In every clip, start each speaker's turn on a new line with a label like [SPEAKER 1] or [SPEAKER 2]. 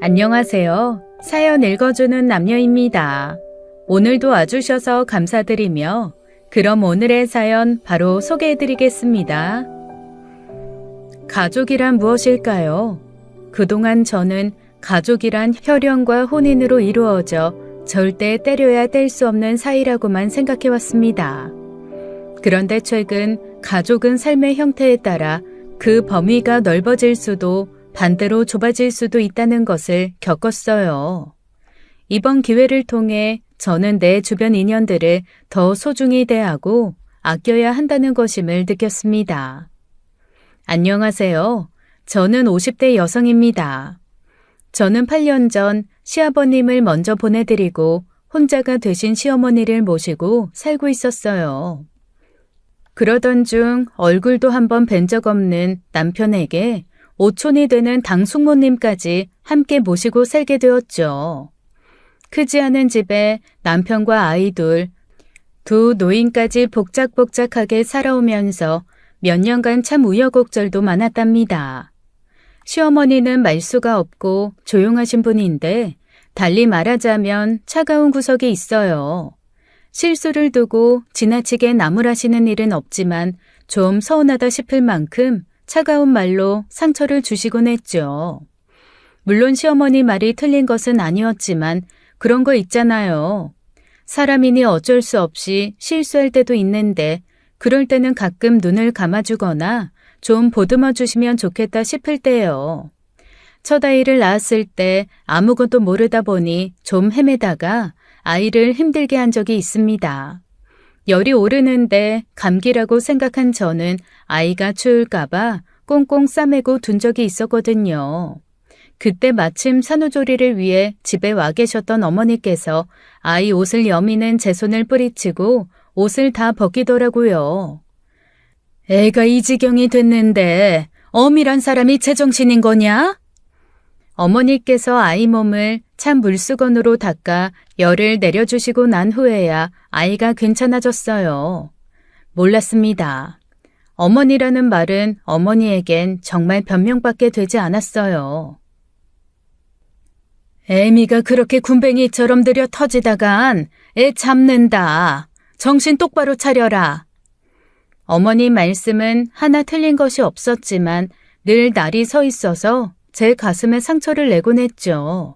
[SPEAKER 1] 안녕하세요. 사연 읽어주는 남녀입니다. 오늘도 와주셔서 감사드리며 그럼 오늘의 사연 바로 소개해드리겠습니다. 가족이란 무엇일까요? 그동안 저는 가족이란 혈연과 혼인으로 이루어져 절대 때려야 뗄 수 없는 사이라고만 생각해왔습니다. 그런데 최근 가족은 삶의 형태에 따라 그 범위가 넓어질 수도 반대로 좁아질 수도 있다는 것을 겪었어요. 이번 기회를 통해 저는 내 주변 인연들을 더 소중히 대하고 아껴야 한다는 것임을 느꼈습니다. 안녕하세요. 저는 50대 여성입니다. 저는 8년 전 시아버님을 먼저 보내드리고 혼자가 되신 시어머니를 모시고 살고 있었어요. 그러던 중 얼굴도 한번 뵌 적 없는 남편에게 오촌이 되는 당숙모님까지 함께 모시고 살게 되었죠. 크지 않은 집에 남편과 아이 두 노인까지 복작복작하게 살아오면서 몇 년간 참 우여곡절도 많았답니다. 시어머니는 말수가 없고 조용하신 분인데 달리 말하자면 차가운 구석이 있어요. 실수를 두고 지나치게 나무라시는 일은 없지만 좀 서운하다 싶을 만큼 차가운 말로 상처를 주시곤 했죠. 물론 시어머니 말이 틀린 것은 아니었지만 그런 거 있잖아요. 사람이니 어쩔 수 없이 실수할 때도 있는데 그럴 때는 가끔 눈을 감아주거나 좀 보듬어 주시면 좋겠다 싶을 때요. 첫 아이를 낳았을 때 아무것도 모르다 보니 좀 헤매다가 아이를 힘들게 한 적이 있습니다. 열이 오르는데 감기라고 생각한 저는 아이가 추울까봐 꽁꽁 싸매고 둔 적이 있었거든요. 그때 마침 산후조리를 위해 집에 와 계셨던 어머니께서 아이 옷을 여미는 제 손을 뿌리치고 옷을 다 벗기더라고요. 애가 이 지경이 됐는데 어미란 사람이 제정신인 거냐? 어머니께서 아이 몸을 찬 물수건으로 닦아 열을 내려주시고 난 후에야 아이가 괜찮아졌어요. 몰랐습니다. 어머니라는 말은 어머니에겐 정말 변명밖에 되지 않았어요. 애미가 그렇게 군뱅이처럼 들여 터지다간 애 잡는다. 정신 똑바로 차려라. 어머니 말씀은 하나 틀린 것이 없었지만 늘 날이 서 있어서 제 가슴에 상처를 내곤 했죠.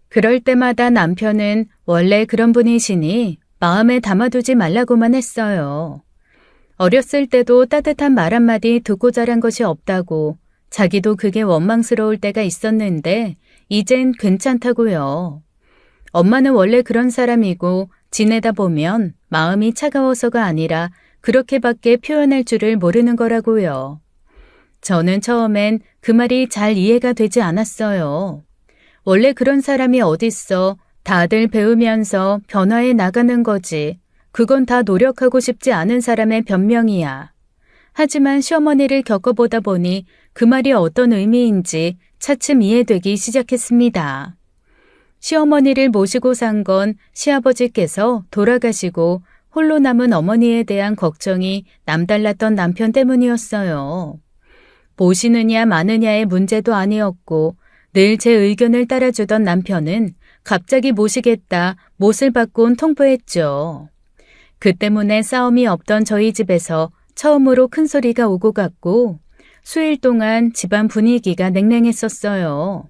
[SPEAKER 1] 그럴 때마다 남편은 원래 그런 분이시니 마음에 담아두지 말라고만 했어요. 어렸을 때도 따뜻한 말 한마디 듣고 자란 것이 없다고 자기도 그게 원망스러울 때가 있었는데 이젠 괜찮다고요. 엄마는 원래 그런 사람이고 지내다 보면 마음이 차가워서가 아니라 그렇게밖에 표현할 줄을 모르는 거라고요. 저는 처음엔 그 말이 잘 이해가 되지 않았어요. 원래 그런 사람이 어딨어. 다들 배우면서 변화해 나가는 거지. 그건 다 노력하고 싶지 않은 사람의 변명이야. 하지만 시어머니를 겪어보다 보니 그 말이 어떤 의미인지 차츰 이해되기 시작했습니다. 시어머니를 모시고 산 건 시아버지께서 돌아가시고 홀로 남은 어머니에 대한 걱정이 남달랐던 남편 때문이었어요. 모시느냐 마느냐의 문제도 아니었고 늘 제 의견을 따라주던 남편은 갑자기 모시겠다 못을 바꾼 통보했죠. 그 때문에 싸움이 없던 저희 집에서 처음으로 큰 소리가 오고 갔고 수일 동안 집안 분위기가 냉랭했었어요.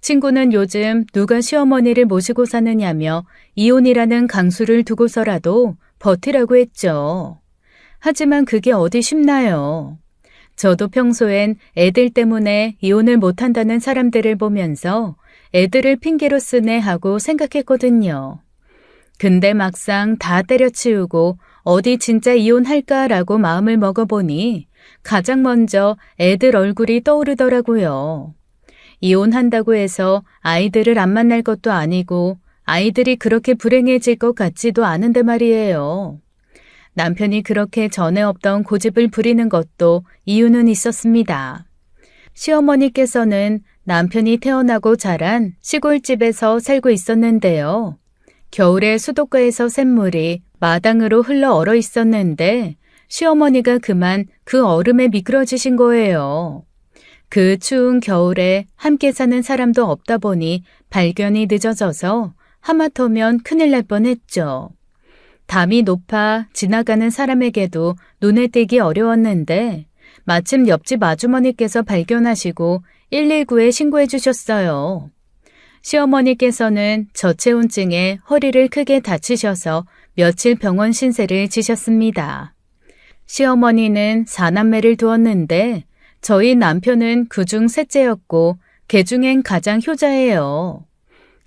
[SPEAKER 1] 친구는 요즘 누가 시어머니를 모시고 사느냐며 이혼이라는 강수를 두고서라도 버티라고 했죠. 하지만 그게 어디 쉽나요? 저도 평소엔 애들 때문에 이혼을 못한다는 사람들을 보면서 애들을 핑계로 쓰네 하고 생각했거든요. 근데 막상 다 때려치우고 어디 진짜 이혼할까라고 마음을 먹어보니 가장 먼저 애들 얼굴이 떠오르더라고요. 이혼한다고 해서 아이들을 안 만날 것도 아니고 아이들이 그렇게 불행해질 것 같지도 않은데 말이에요. 남편이 그렇게 전에 없던 고집을 부리는 것도 이유는 있었습니다. 시어머니께서는 남편이 태어나고 자란 시골집에서 살고 있었는데요. 겨울에 수도가에서 샘물이 마당으로 흘러 얼어 있었는데 시어머니가 그만 그 얼음에 미끄러지신 거예요. 그 추운 겨울에 함께 사는 사람도 없다 보니 발견이 늦어져서 하마터면 큰일 날 뻔했죠. 담이 높아 지나가는 사람에게도 눈에 띄기 어려웠는데 마침 옆집 아주머니께서 발견하시고 119에 신고해 주셨어요. 시어머니께서는 저체온증에 허리를 크게 다치셔서 며칠 병원 신세를 지셨습니다. 시어머니는 4남매를 두었는데 저희 남편은 그중 셋째였고 개중엔 가장 효자예요.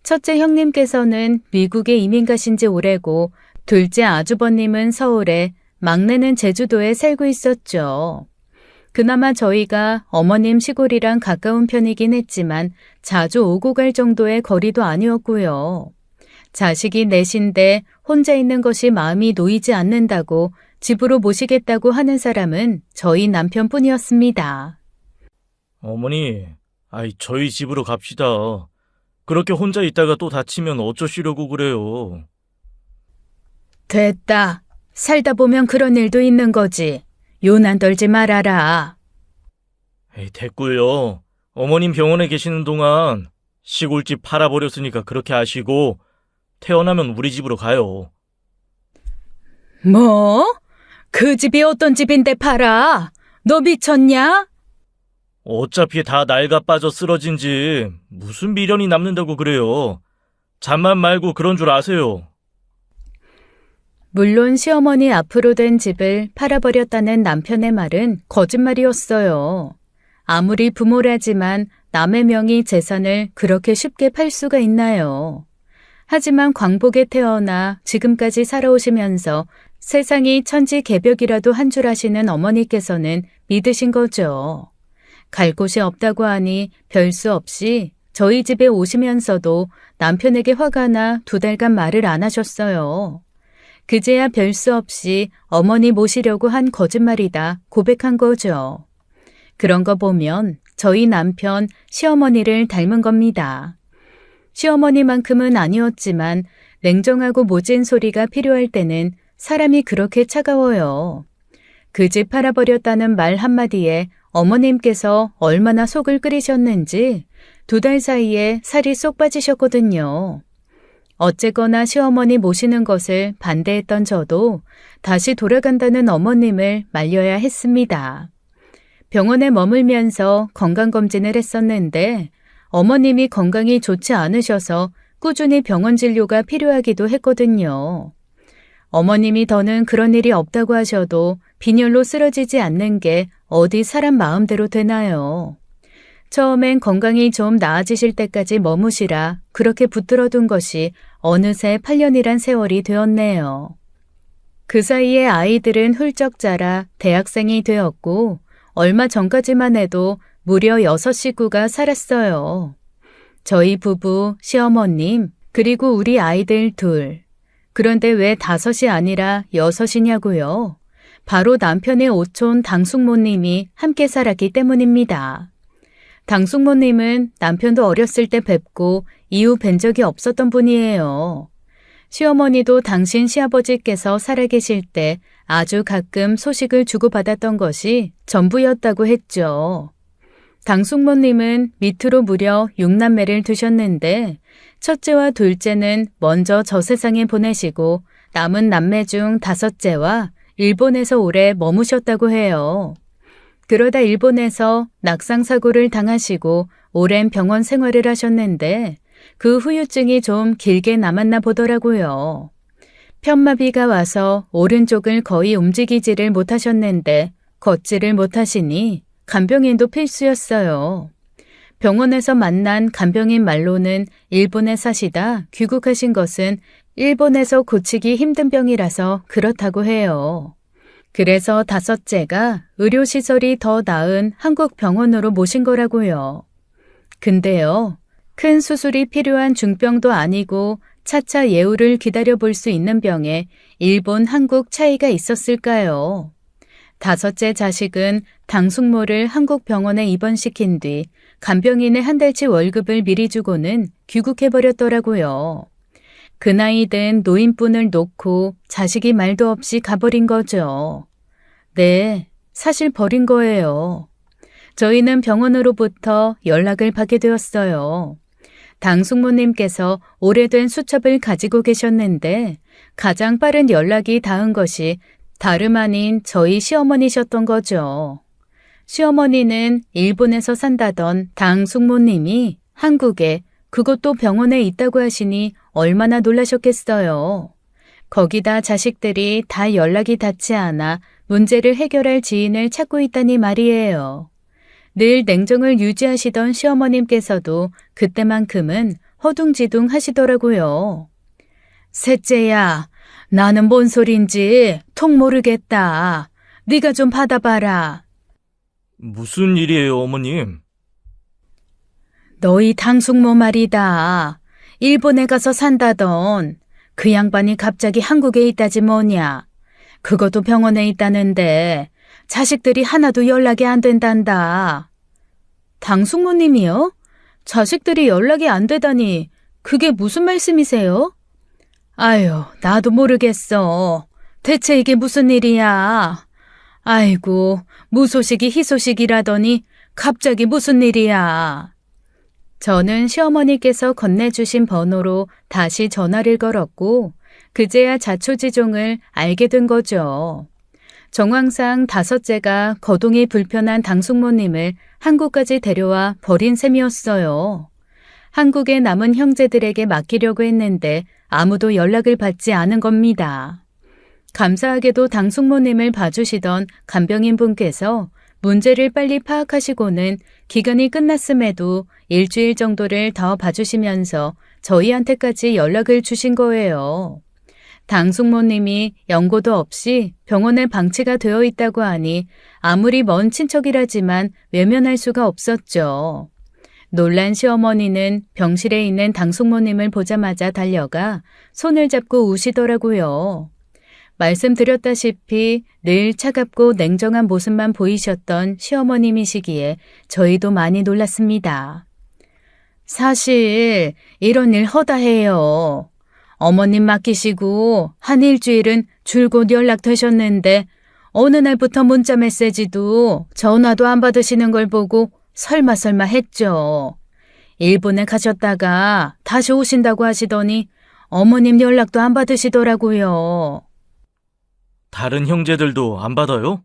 [SPEAKER 1] 첫째 형님께서는 미국에 이민 가신 지 오래고 둘째 아주버님은 서울에, 막내는 제주도에 살고 있었죠. 그나마 저희가 어머님 시골이랑 가까운 편이긴 했지만 자주 오고 갈 정도의 거리도 아니었고요. 자식이 넷인데 혼자 있는 것이 마음이 놓이지 않는다고 집으로 모시겠다고 하는 사람은 저희 남편뿐이었습니다.
[SPEAKER 2] 어머니, 저희 집으로 갑시다. 그렇게 혼자 있다가 또 다치면 어쩌시려고 그래요.
[SPEAKER 1] 됐다. 살다 보면 그런 일도 있는 거지. 요난 떨지 말아라.
[SPEAKER 2] 됐고요. 어머님 병원에 계시는 동안 시골집 팔아버렸으니까 그렇게 아시고 태어나면 우리 집으로 가요.
[SPEAKER 1] 뭐? 그 집이 어떤 집인데 팔아? 너 미쳤냐?
[SPEAKER 2] 어차피 다 낡아 빠져 쓰러진 집 무슨 미련이 남는다고 그래요. 잠만 말고 그런 줄 아세요.
[SPEAKER 1] 물론 시어머니 앞으로 된 집을 팔아버렸다는 남편의 말은 거짓말이었어요. 아무리 부모라지만 남의 명의 재산을 그렇게 쉽게 팔 수가 있나요? 하지만 광복에 태어나 지금까지 살아오시면서 세상이 천지개벽이라도 한 줄 아시는 어머니께서는 믿으신 거죠. 갈 곳이 없다고 하니 별 수 없이 저희 집에 오시면서도 남편에게 화가 나 2달간 말을 안 하셨어요. 그제야 별 수 없이 어머니 모시려고 한 거짓말이다 고백한 거죠. 그런 거 보면 저희 남편 시어머니를 닮은 겁니다. 시어머니만큼은 아니었지만 냉정하고 모진 소리가 필요할 때는 사람이 그렇게 차가워요. 그 집 팔아버렸다는 말 한마디에 어머님께서 얼마나 속을 끓이셨는지 2달 사이에 살이 쏙 빠지셨거든요. 어쨌거나 시어머니 모시는 것을 반대했던 저도 다시 돌아간다는 어머님을 말려야 했습니다. 병원에 머물면서 건강검진을 했었는데 어머님이 건강이 좋지 않으셔서 꾸준히 병원 진료가 필요하기도 했거든요. 어머님이 더는 그런 일이 없다고 하셔도 빈혈로 쓰러지지 않는 게 어디 사람 마음대로 되나요? 처음엔 건강이 좀 나아지실 때까지 머무시라 그렇게 붙들어둔 것이 어느새 8년이란 세월이 되었네요. 그 사이에 아이들은 훌쩍 자라 대학생이 되었고 얼마 전까지만 해도 무려 6식구가 살았어요. 저희 부부, 시어머님, 그리고 우리 아이들 2. 그런데 왜 5이 아니라 6이냐고요? 바로 남편의 오촌 당숙모님이 함께 살았기 때문입니다. 당숙모님은 남편도 어렸을 때 뵙고 이후 뵌 적이 없었던 분이에요. 시어머니도 당신 시아버지께서 살아계실 때 아주 가끔 소식을 주고받았던 것이 전부였다고 했죠. 당숙모님은 밑으로 무려 6남매를 두셨는데 첫째와 둘째는 먼저 저 세상에 보내시고 남은 남매 중 5째와 일본에서 오래 머무셨다고 해요. 그러다 일본에서 낙상사고를 당하시고 오랜 병원 생활을 하셨는데 그 후유증이 좀 길게 남았나 보더라고요. 편마비가 와서 오른쪽을 거의 움직이지를 못하셨는데 걷지를 못하시니 간병인도 필수였어요. 병원에서 만난 간병인 말로는 일본에 사시다 귀국하신 것은 일본에서 고치기 힘든 병이라서 그렇다고 해요. 그래서 5째가 의료시설이 더 나은 한국 병원으로 모신 거라고요. 근데요, 큰 수술이 필요한 중병도 아니고 차차 예우를 기다려볼 수 있는 병에 일본, 한국 차이가 있었을까요? 5째 자식은 당숙모를 한국 병원에 입원시킨 뒤 간병인의 한 달치 월급을 미리 주고는 귀국해버렸더라고요. 그 나이 든 노인분을 놓고 자식이 말도 없이 가버린 거죠. 네, 사실 버린 거예요. 저희는 병원으로부터 연락을 받게 되었어요. 당 숙모님께서 오래된 수첩을 가지고 계셨는데 가장 빠른 연락이 닿은 것이 다름 아닌 저희 시어머니셨던 거죠. 시어머니는 일본에서 산다던 당 숙모님이 한국에, 그것도 병원에 있다고 하시니 얼마나 놀라셨겠어요. 거기다 자식들이 다 연락이 닿지 않아 문제를 해결할 지인을 찾고 있다니 말이에요. 늘 냉정을 유지하시던 시어머님께서도 그때만큼은 허둥지둥 하시더라고요. 셋째야, 나는 뭔 소린지 통 모르겠다. 네가 좀 받아봐라.
[SPEAKER 2] 무슨 일이에요, 어머님?
[SPEAKER 1] 너희 당숙모 말이다. 일본에 가서 산다던 그 양반이 갑자기 한국에 있다지 뭐냐. 그것도 병원에 있다는데 자식들이 하나도 연락이 안 된단다. 당숙모님이요? 자식들이 연락이 안 되다니 그게 무슨 말씀이세요? 아유, 나도 모르겠어. 대체 이게 무슨 일이야? 아이고, 무소식이 희소식이라더니 갑자기 무슨 일이야? 저는 시어머니께서 건네주신 번호로 다시 전화를 걸었고 그제야 자초지종을 알게 된 거죠. 정황상 다섯째가 거동이 불편한 당숙모님을 한국까지 데려와 버린 셈이었어요. 한국에 남은 형제들에게 맡기려고 했는데 아무도 연락을 받지 않은 겁니다. 감사하게도 당숙모님을 봐주시던 간병인 분께서 문제를 빨리 파악하시고는 기간이 끝났음에도 일주일 정도를 더 봐주시면서 저희한테까지 연락을 주신 거예요. 당숙모님이 연고도 없이 병원에 방치가 되어 있다고 하니 아무리 먼 친척이라지만 외면할 수가 없었죠. 놀란 시어머니는 병실에 있는 당숙모님을 보자마자 달려가 손을 잡고 우시더라고요. 말씀드렸다시피 늘 차갑고 냉정한 모습만 보이셨던 시어머님이시기에 저희도 많이 놀랐습니다. 사실 이런 일 허다해요. 어머님 맡기시고 한 일주일은 줄곧 연락되셨는데 어느 날부터 문자 메시지도 전화도 안 받으시는 걸 보고 설마 했죠. 일본에 가셨다가 다시 오신다고 하시더니 어머님 연락도 안 받으시더라고요.
[SPEAKER 2] 다른 형제들도 안 받아요?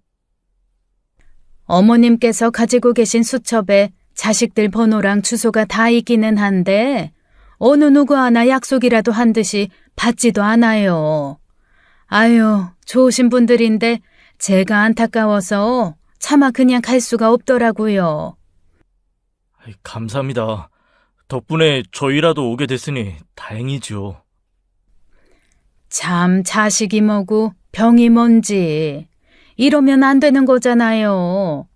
[SPEAKER 1] 어머님께서 가지고 계신 수첩에 자식들 번호랑 주소가 다 있기는 한데 어느 누구 하나 약속이라도 한 듯이 받지도 않아요. 아유, 좋으신 분들인데 제가 안타까워서 차마 그냥 갈 수가 없더라고요.
[SPEAKER 2] 감사합니다. 덕분에 저희라도 오게 됐으니 다행이죠.
[SPEAKER 1] 참 자식이 뭐고 병이 뭔지 이러면 안 되는 거잖아요.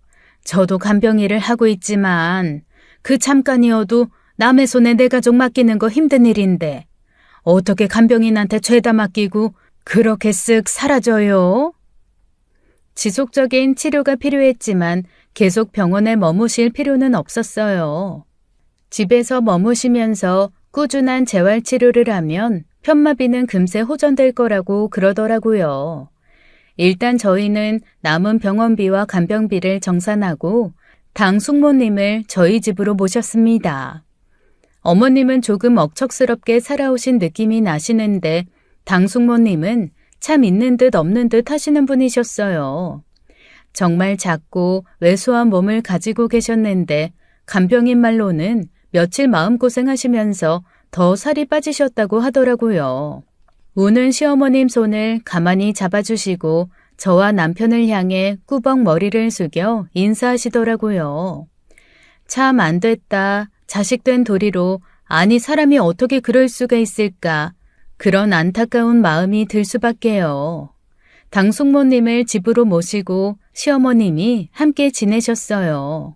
[SPEAKER 1] 저도 간병일을 하고 있지만 그 잠깐이어도 남의 손에 내 가족 맡기는 거 힘든 일인데 어떻게 간병인한테 죄다 맡기고 그렇게 쓱 사라져요? 지속적인 치료가 필요했지만 계속 병원에 머무실 필요는 없었어요. 집에서 머무시면서 꾸준한 재활치료를 하면 편마비는 금세 호전될 거라고 그러더라고요. 일단 저희는 남은 병원비와 간병비를 정산하고 당 숙모님을 저희 집으로 모셨습니다. 어머님은 조금 억척스럽게 살아오신 느낌이 나시는데 당 숙모님은 참 있는 듯 없는 듯 하시는 분이셨어요. 정말 작고 왜소한 몸을 가지고 계셨는데 간병인 말로는 며칠 마음고생하시면서 더 살이 빠지셨다고 하더라고요. 우는 시어머님 손을 가만히 잡아주시고 저와 남편을 향해 꾸벅 머리를 숙여 인사하시더라고요. 참 안 됐다. 자식된 도리로 아니 사람이 어떻게 그럴 수가 있을까. 그런 안타까운 마음이 들 수밖에요. 당숙모님을 집으로 모시고 시어머님이 함께 지내셨어요.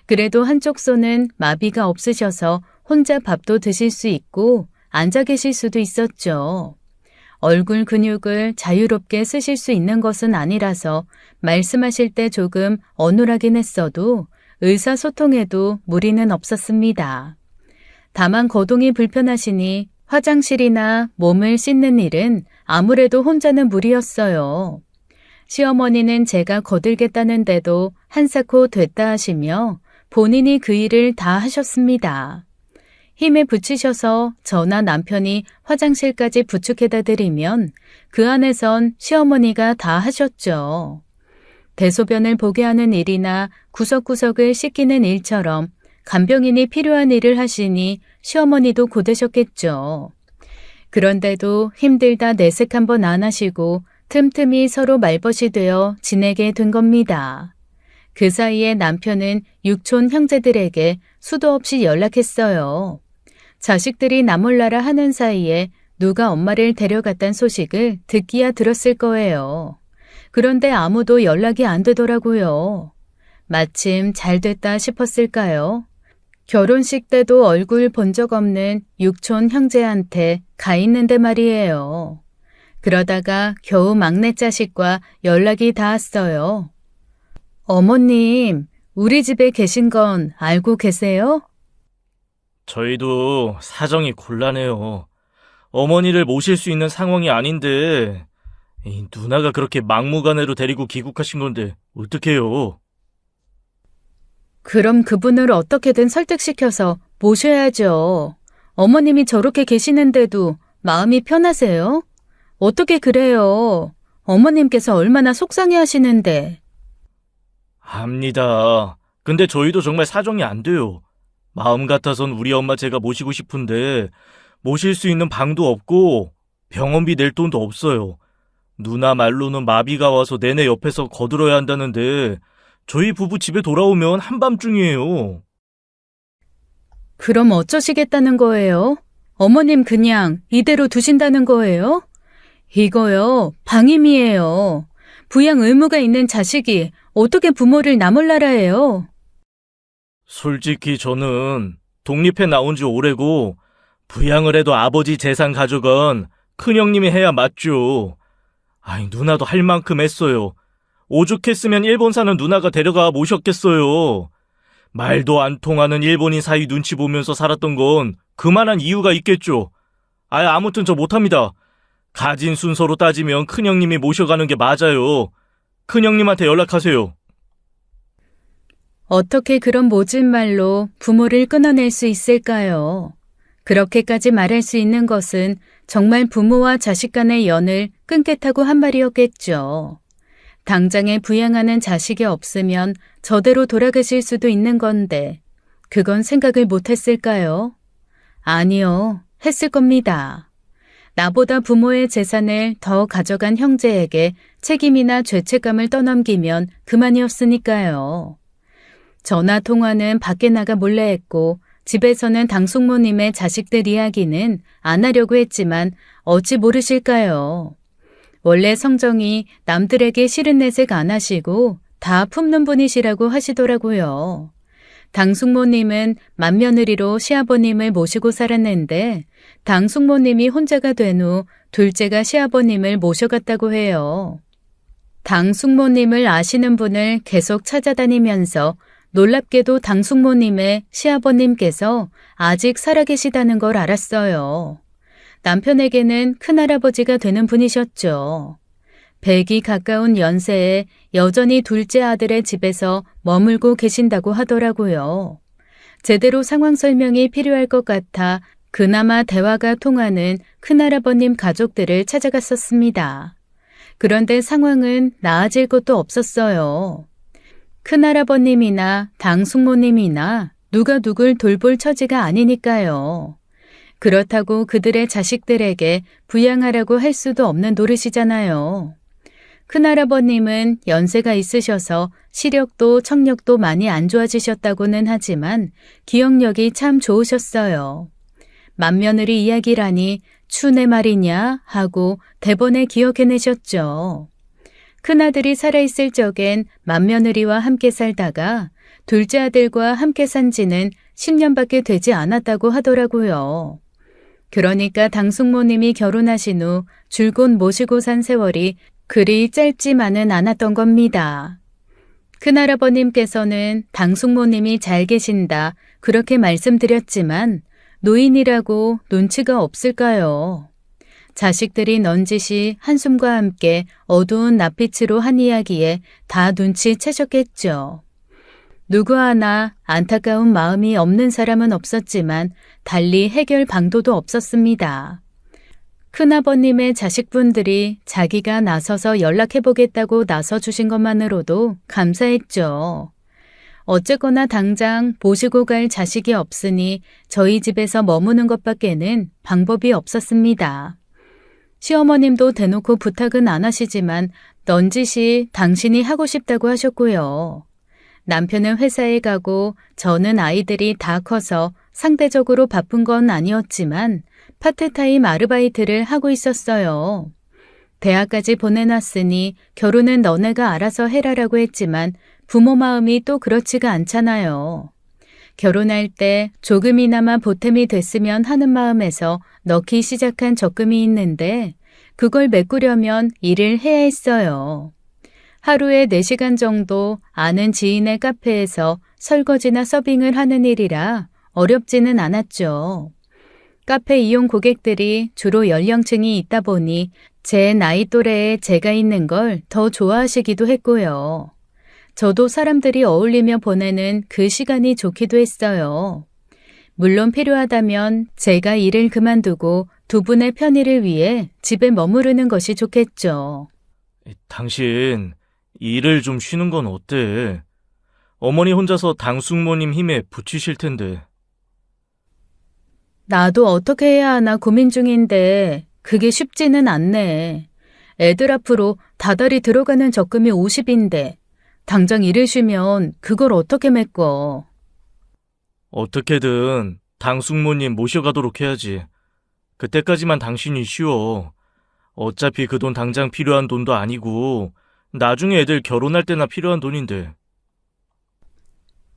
[SPEAKER 1] 그래도 한쪽 손은 마비가 없으셔서 혼자 밥도 드실 수 있고 앉아 계실 수도 있었죠. 얼굴 근육을 자유롭게 쓰실 수 있는 것은 아니라서 말씀하실 때 조금 어눌하긴 했어도 의사소통에도 무리는 없었습니다. 다만 거동이 불편하시니 화장실이나 몸을 씻는 일은 아무래도 혼자는 무리였어요. 시어머니는 제가 거들겠다는데도 한사코 됐다 하시며 본인이 그 일을 다 하셨습니다. 힘에 부치셔서 저나 남편이 화장실까지 부축해다 드리면 그 안에선 시어머니가 다 하셨죠. 대소변을 보게 하는 일이나 구석구석을 씻기는 일처럼 간병인이 필요한 일을 하시니 시어머니도 고되셨겠죠. 그런데도 힘들다 내색 한번 안 하시고 틈틈이 서로 말벗이 되어 지내게 된 겁니다. 그 사이에 남편은 육촌 형제들에게 수도 없이 연락했어요. 자식들이 나몰라라 하는 사이에 누가 엄마를 데려갔단 소식을 듣기야 들었을 거예요. 그런데 아무도 연락이 안 되더라고요. 마침 잘 됐다 싶었을까요? 결혼식 때도 얼굴 본 적 없는 육촌 형제한테 가 있는데 말이에요. 그러다가 겨우 막내 자식과 연락이 닿았어요. 어머님, 우리 집에 계신 건 알고 계세요?
[SPEAKER 2] 저희도 사정이 곤란해요. 어머니를 모실 수 있는 상황이 아닌데 이 누나가 그렇게 막무가내로 데리고 귀국하신 건데 어떡해요?
[SPEAKER 1] 그럼 그분을 어떻게든 설득시켜서 모셔야죠. 어머님이 저렇게 계시는데도 마음이 편하세요? 어떻게 그래요? 어머님께서 얼마나 속상해 하시는데.
[SPEAKER 2] 압니다. 근데 저희도 정말 사정이 안 돼요. 마음 같아선 우리 엄마 제가 모시고 싶은데 모실 수 있는 방도 없고 병원비 낼 돈도 없어요. 누나 말로는 마비가 와서 내내 옆에서 거들어야 한다는데 저희 부부 집에 돌아오면 한밤중이에요.
[SPEAKER 1] 그럼 어쩌시겠다는 거예요? 어머님 그냥 이대로 두신다는 거예요? 이거요, 방임이에요. 부양 의무가 있는 자식이 어떻게 부모를 나몰라라 해요?
[SPEAKER 2] 솔직히 저는 독립해 나온 지 오래고 부양을 해도 아버지 재산 가져간 큰형님이 해야 맞죠. 아이, 누나도 할 만큼 했어요. 오죽했으면 일본 사는 누나가 데려가 모셨겠어요. 말도 안 통하는 일본인 사이 눈치 보면서 살았던 건 그만한 이유가 있겠죠. 아무튼 저 못합니다. 가진 순서로 따지면 큰형님이 모셔가는 게 맞아요. 큰형님한테 연락하세요.
[SPEAKER 1] 어떻게 그런 모진 말로 부모를 끊어낼 수 있을까요? 그렇게까지 말할 수 있는 것은 정말 부모와 자식 간의 연을 끊겠다고 한 말이었겠죠. 당장에 부양하는 자식이 없으면 저대로 돌아가실 수도 있는 건데 그건 생각을 못했을까요? 아니요, 했을 겁니다. 나보다 부모의 재산을 더 가져간 형제에게 책임이나 죄책감을 떠넘기면 그만이었으니까요. 전화 통화는 밖에 나가 몰래 했고 집에서는 당숙모님의 자식들 이야기는 안 하려고 했지만 어찌 모르실까요? 원래 성정이 남들에게 싫은 내색 안 하시고 다 품는 분이시라고 하시더라고요. 당숙모님은 맏며느리로 시아버님을 모시고 살았는데 당숙모님이 혼자가 된 후 둘째가 시아버님을 모셔갔다고 해요. 당숙모님을 아시는 분을 계속 찾아다니면서 놀랍게도 당숙모님의 시아버님께서 아직 살아계시다는 걸 알았어요. 남편에게는 큰할아버지가 되는 분이셨죠. 100이 가까운 연세에 여전히 둘째 아들의 집에서 머물고 계신다고 하더라고요. 제대로 상황 설명이 필요할 것 같아 그나마 대화가 통하는 큰할아버님 가족들을 찾아갔었습니다. 그런데 상황은 나아질 것도 없었어요. 큰할아버님이나 당숙모님이나 누가 누굴 돌볼 처지가 아니니까요. 그렇다고 그들의 자식들에게 부양하라고 할 수도 없는 노릇이잖아요. 큰할아버님은 연세가 있으셔서 시력도 청력도 많이 안 좋아지셨다고는 하지만 기억력이 참 좋으셨어요. 맏며느리 이야기라니 추내 말이냐 하고 대번에 기억해내셨죠. 큰아들이 살아있을 적엔 맏며느리와 함께 살다가 둘째 아들과 함께 산 지는 10년밖에 되지 않았다고 하더라고요. 그러니까 당숙모님이 결혼하신 후 줄곧 모시고 산 세월이 그리 짧지만은 않았던 겁니다. 큰할아버님께서는 당숙모님이 잘 계신다 그렇게 말씀드렸지만 노인이라고 눈치가 없을까요? 자식들이 넌지시 한숨과 함께 어두운 낯빛으로 한 이야기에 다 눈치채셨겠죠. 누구 하나 안타까운 마음이 없는 사람은 없었지만 달리 해결 방도도 없었습니다. 큰아버님의 자식분들이 자기가 나서서 연락해보겠다고 나서주신 것만으로도 감사했죠. 어쨌거나 당장 모시고 갈 자식이 없으니 저희 집에서 머무는 것밖에는 방법이 없었습니다. 시어머님도 대놓고 부탁은 안 하시지만 넌지시 당신이 하고 싶다고 하셨고요. 남편은 회사에 가고 저는 아이들이 다 커서 상대적으로 바쁜 건 아니었지만 파트타임 아르바이트를 하고 있었어요. 대학까지 보내놨으니 결혼은 너네가 알아서 해라라고 했지만 부모 마음이 또 그렇지가 않잖아요. 결혼할 때 조금이나마 보탬이 됐으면 하는 마음에서 넣기 시작한 적금이 있는데 그걸 메꾸려면 일을 해야 했어요. 하루에 4시간 정도 아는 지인의 카페에서 설거지나 서빙을 하는 일이라 어렵지는 않았죠. 카페 이용 고객들이 주로 연령층이 있다 보니 제 나이 또래에 제가 있는 걸 더 좋아하시기도 했고요. 저도 사람들이 어울리며 보내는 그 시간이 좋기도 했어요. 물론 필요하다면 제가 일을 그만두고 두 분의 편의를 위해 집에 머무르는 것이 좋겠죠.
[SPEAKER 2] 당신, 일을 좀 쉬는 건 어때? 어머니 혼자서 당숙모님 힘에 부치실 텐데.
[SPEAKER 1] 나도 어떻게 해야 하나 고민 중인데 그게 쉽지는 않네. 애들 앞으로 다달이 들어가는 적금이 50인데 당장 일을 쉬면 그걸 어떻게 메꿔.
[SPEAKER 2] 어떻게든 당숙모님 모셔가도록 해야지. 그때까지만 당신이 쉬어. 어차피 그 돈 당장 필요한 돈도 아니고 나중에 애들 결혼할 때나 필요한 돈인데.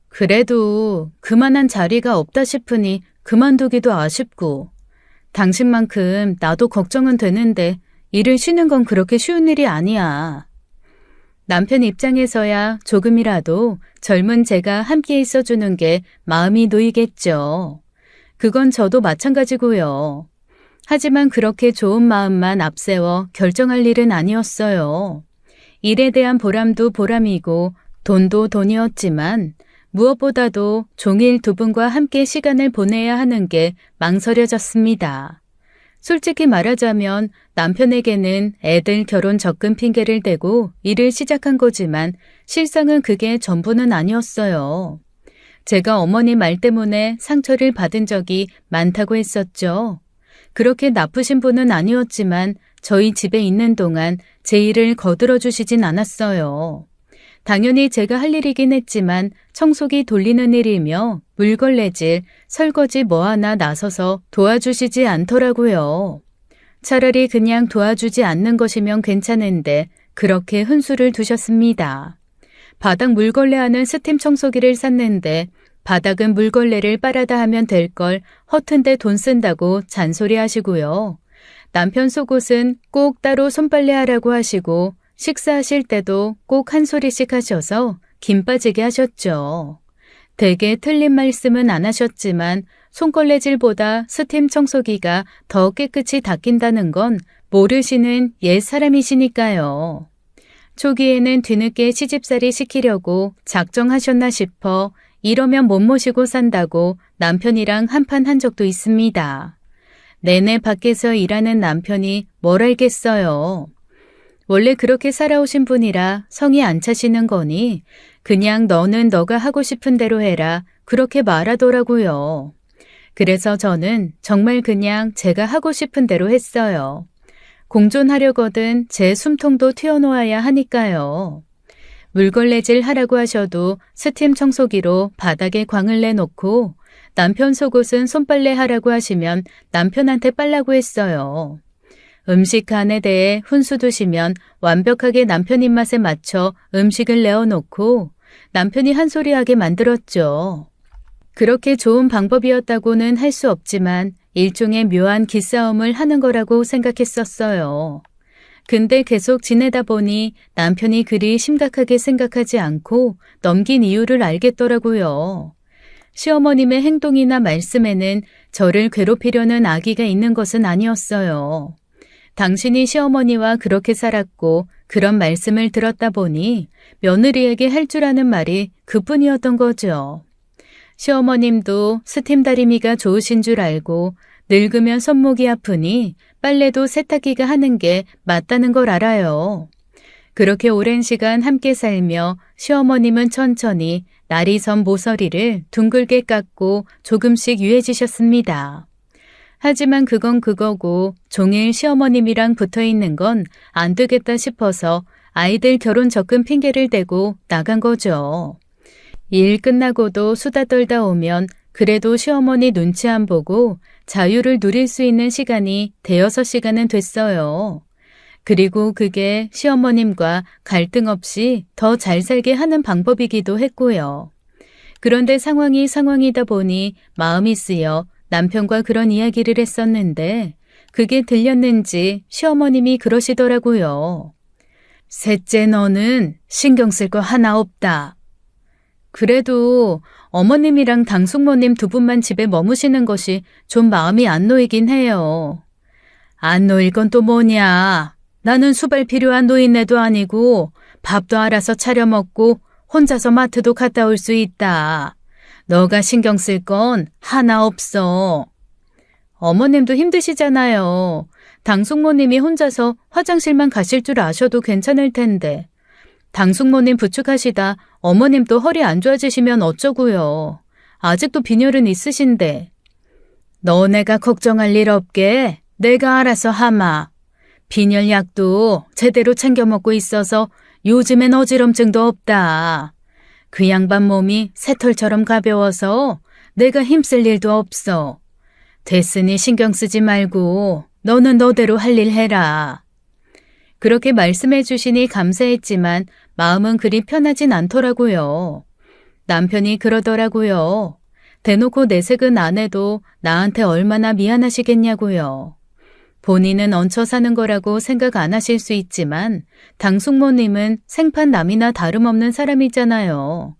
[SPEAKER 1] 그래도 그만한 자리가 없다 싶으니 그만두기도 아쉽고 당신만큼 나도 걱정은 되는데 일을 쉬는 건 그렇게 쉬운 일이 아니야. 남편 입장에서야 조금이라도 젊은 제가 함께 있어주는 게 마음이 놓이겠죠. 그건 저도 마찬가지고요. 하지만 그렇게 좋은 마음만 앞세워 결정할 일은 아니었어요. 일에 대한 보람도 보람이고 돈도 돈이었지만 무엇보다도 종일 두 분과 함께 시간을 보내야 하는 게 망설여졌습니다. 솔직히 말하자면 남편에게는 애들 결혼 적금 핑계를 대고 일을 시작한 거지만 실상은 그게 전부는 아니었어요. 제가 어머니 말 때문에 상처를 받은 적이 많다고 했었죠. 그렇게 나쁘신 분은 아니었지만 저희 집에 있는 동안 제 일을 거들어 주시진 않았어요. 당연히 제가 할 일이긴 했지만 청소기 돌리는 일이며 물걸레질, 설거지 뭐 하나 나서서 도와주시지 않더라고요. 차라리 그냥 도와주지 않는 것이면 괜찮은데 그렇게 훈수를 두셨습니다. 바닥 물걸레하는 스팀 청소기를 샀는데 바닥은 물걸레를 빨아다 하면 될 걸 허튼데 돈 쓴다고 잔소리하시고요. 남편 속옷은 꼭 따로 손빨래하라고 하시고 식사하실 때도 꼭 한 소리씩 하셔서 김 빠지게 하셨죠. 되게 틀린 말씀은 안 하셨지만 손걸레질보다 스팀 청소기가 더 깨끗이 닦인다는 건 모르시는 옛 사람이시니까요. 초기에는 뒤늦게 시집살이 시키려고 작정하셨나 싶어 이러면 못 모시고 산다고 남편이랑 한판 한 적도 있습니다. 내내 밖에서 일하는 남편이 뭘 알겠어요. 원래 그렇게 살아오신 분이라 성이 안 차시는 거니 그냥 너는 너가 하고 싶은 대로 해라 그렇게 말하더라고요. 그래서 저는 정말 그냥 제가 하고 싶은 대로 했어요. 공존하려거든 제 숨통도 튀어놓아야 하니까요. 물걸레질 하라고 하셔도 스팀 청소기로 바닥에 광을 내놓고 남편 속옷은 손빨래 하라고 하시면 남편한테 빨라고 했어요. 음식 간에 대해 훈수 두시면 완벽하게 남편 입맛에 맞춰 음식을 내어놓고 남편이 한 소리 하게 만들었죠. 그렇게 좋은 방법이었다고는 할 수 없지만 일종의 묘한 기싸움을 하는 거라고 생각했었어요. 근데 계속 지내다 보니 남편이 그리 심각하게 생각하지 않고 넘긴 이유를 알겠더라고요. 시어머님의 행동이나 말씀에는 저를 괴롭히려는 악의가 있는 것은 아니었어요. 당신이 시어머니와 그렇게 살았고 그런 말씀을 들었다 보니 며느리에게 할 줄 아는 말이 그뿐이었던 거죠. 시어머님도 스팀 다리미가 좋으신 줄 알고 늙으면 손목이 아프니 빨래도 세탁기가 하는 게 맞다는 걸 알아요. 그렇게 오랜 시간 함께 살며 시어머님은 천천히 날이 선 모서리를 둥글게 깎고 조금씩 유해지셨습니다. 하지만 그건 그거고 종일 시어머님이랑 붙어 있는 건 안 되겠다 싶어서 아이들 결혼 적금 핑계를 대고 나간 거죠. 일 끝나고도 수다 떨다 오면 그래도 시어머니 눈치 안 보고 자유를 누릴 수 있는 시간이 대여섯 시간은 됐어요. 그리고 그게 시어머님과 갈등 없이 더 잘 살게 하는 방법이기도 했고요. 그런데 상황이다 보니 마음이 쓰여 남편과 그런 이야기를 했었는데 그게 들렸는지 시어머님이 그러시더라고요. 셋째 너는 신경 쓸 거 하나 없다. 그래도 어머님이랑 당숙모님 두 분만 집에 머무시는 것이 좀 마음이 안 놓이긴 해요. 안 놓일 건 또 뭐냐. 나는 수발 필요한 노인네도 아니고 밥도 알아서 차려 먹고 혼자서 마트도 갔다 올 수 있다. 너가 신경 쓸 건 하나 없어. 어머님도 힘드시잖아요. 당숙모님이 혼자서 화장실만 가실 줄 아셔도 괜찮을 텐데. 당숙모님 부축하시다 어머님도 허리 안 좋아지시면 어쩌고요. 아직도 빈혈은 있으신데. 너네가 걱정할 일 없게 내가 알아서 하마. 빈혈 약도 제대로 챙겨 먹고 있어서 요즘엔 어지럼증도 없다. 그 양반 몸이 새털처럼 가벼워서 내가 힘쓸 일도 없어. 됐으니 신경 쓰지 말고 너는 너대로 할 일 해라. 그렇게 말씀해 주시니 감사했지만 마음은 그리 편하진 않더라고요. 남편이 그러더라고요. 대놓고 내색은 안 해도 나한테 얼마나 미안하시겠냐고요. 본인은 얹혀 사는 거라고 생각 안 하실 수 있지만 당숙모님은 생판 남이나 다름없는 사람이잖아요.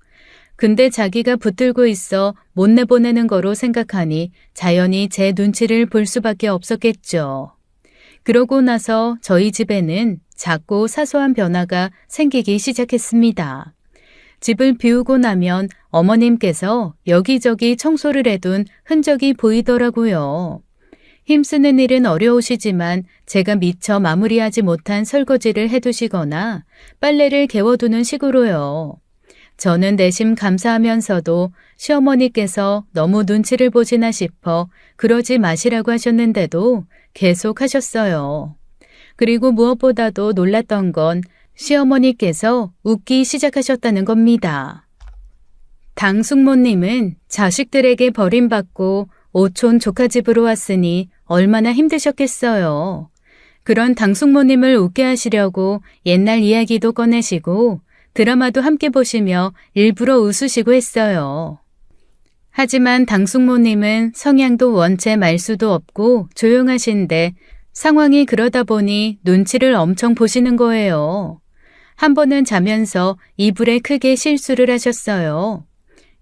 [SPEAKER 1] 근데 자기가 붙들고 있어 못 내보내는 거로 생각하니 자연히 제 눈치를 볼 수밖에 없었겠죠. 그러고 나서 저희 집에는 작고 사소한 변화가 생기기 시작했습니다. 집을 비우고 나면 어머님께서 여기저기 청소를 해둔 흔적이 보이더라고요. 힘쓰는 일은 어려우시지만 제가 미처 마무리하지 못한 설거지를 해두시거나 빨래를 개워두는 식으로요. 저는 내심 감사하면서도 시어머니께서 너무 눈치를 보시나 싶어 그러지 마시라고 하셨는데도 계속 하셨어요. 그리고 무엇보다도 놀랐던 건 시어머니께서 웃기 시작하셨다는 겁니다. 당숙모님은 자식들에게 버림받고 오촌 조카집으로 왔으니 얼마나 힘드셨겠어요. 그런 당숙모님을 웃게 하시려고 옛날 이야기도 꺼내시고 드라마도 함께 보시며 일부러 웃으시고 했어요. 하지만 당숙모님은 성향도 원체 말수도 없고 조용하신데 상황이 그러다 보니 눈치를 엄청 보시는 거예요. 한 번은 자면서 이불에 크게 실수를 하셨어요.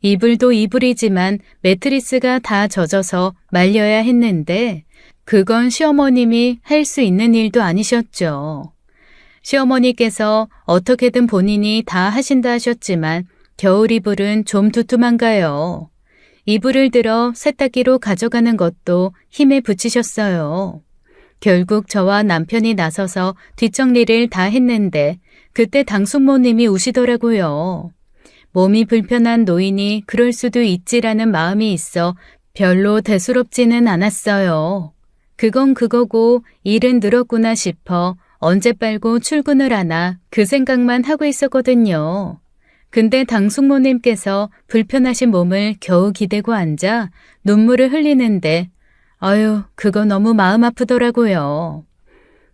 [SPEAKER 1] 이불도 이불이지만 매트리스가 다 젖어서 말려야 했는데 그건 시어머님이 할 수 있는 일도 아니셨죠. 시어머니께서 어떻게든 본인이 다 하신다 하셨지만 겨울 이불은 좀 두툼한가요? 이불을 들어 세탁기로 가져가는 것도 힘에 부치셨어요. 결국 저와 남편이 나서서 뒷정리를 다 했는데 그때 당숙모님이 우시더라고요. 몸이 불편한 노인이 그럴 수도 있지라는 마음이 있어 별로 대수롭지는 않았어요. 그건 그거고 일은 늘었구나 싶어 언제 빨고 출근을 하나 그 생각만 하고 있었거든요. 근데 당숙모님께서 불편하신 몸을 겨우 기대고 앉아 눈물을 흘리는데 아유, 그거 너무 마음 아프더라고요.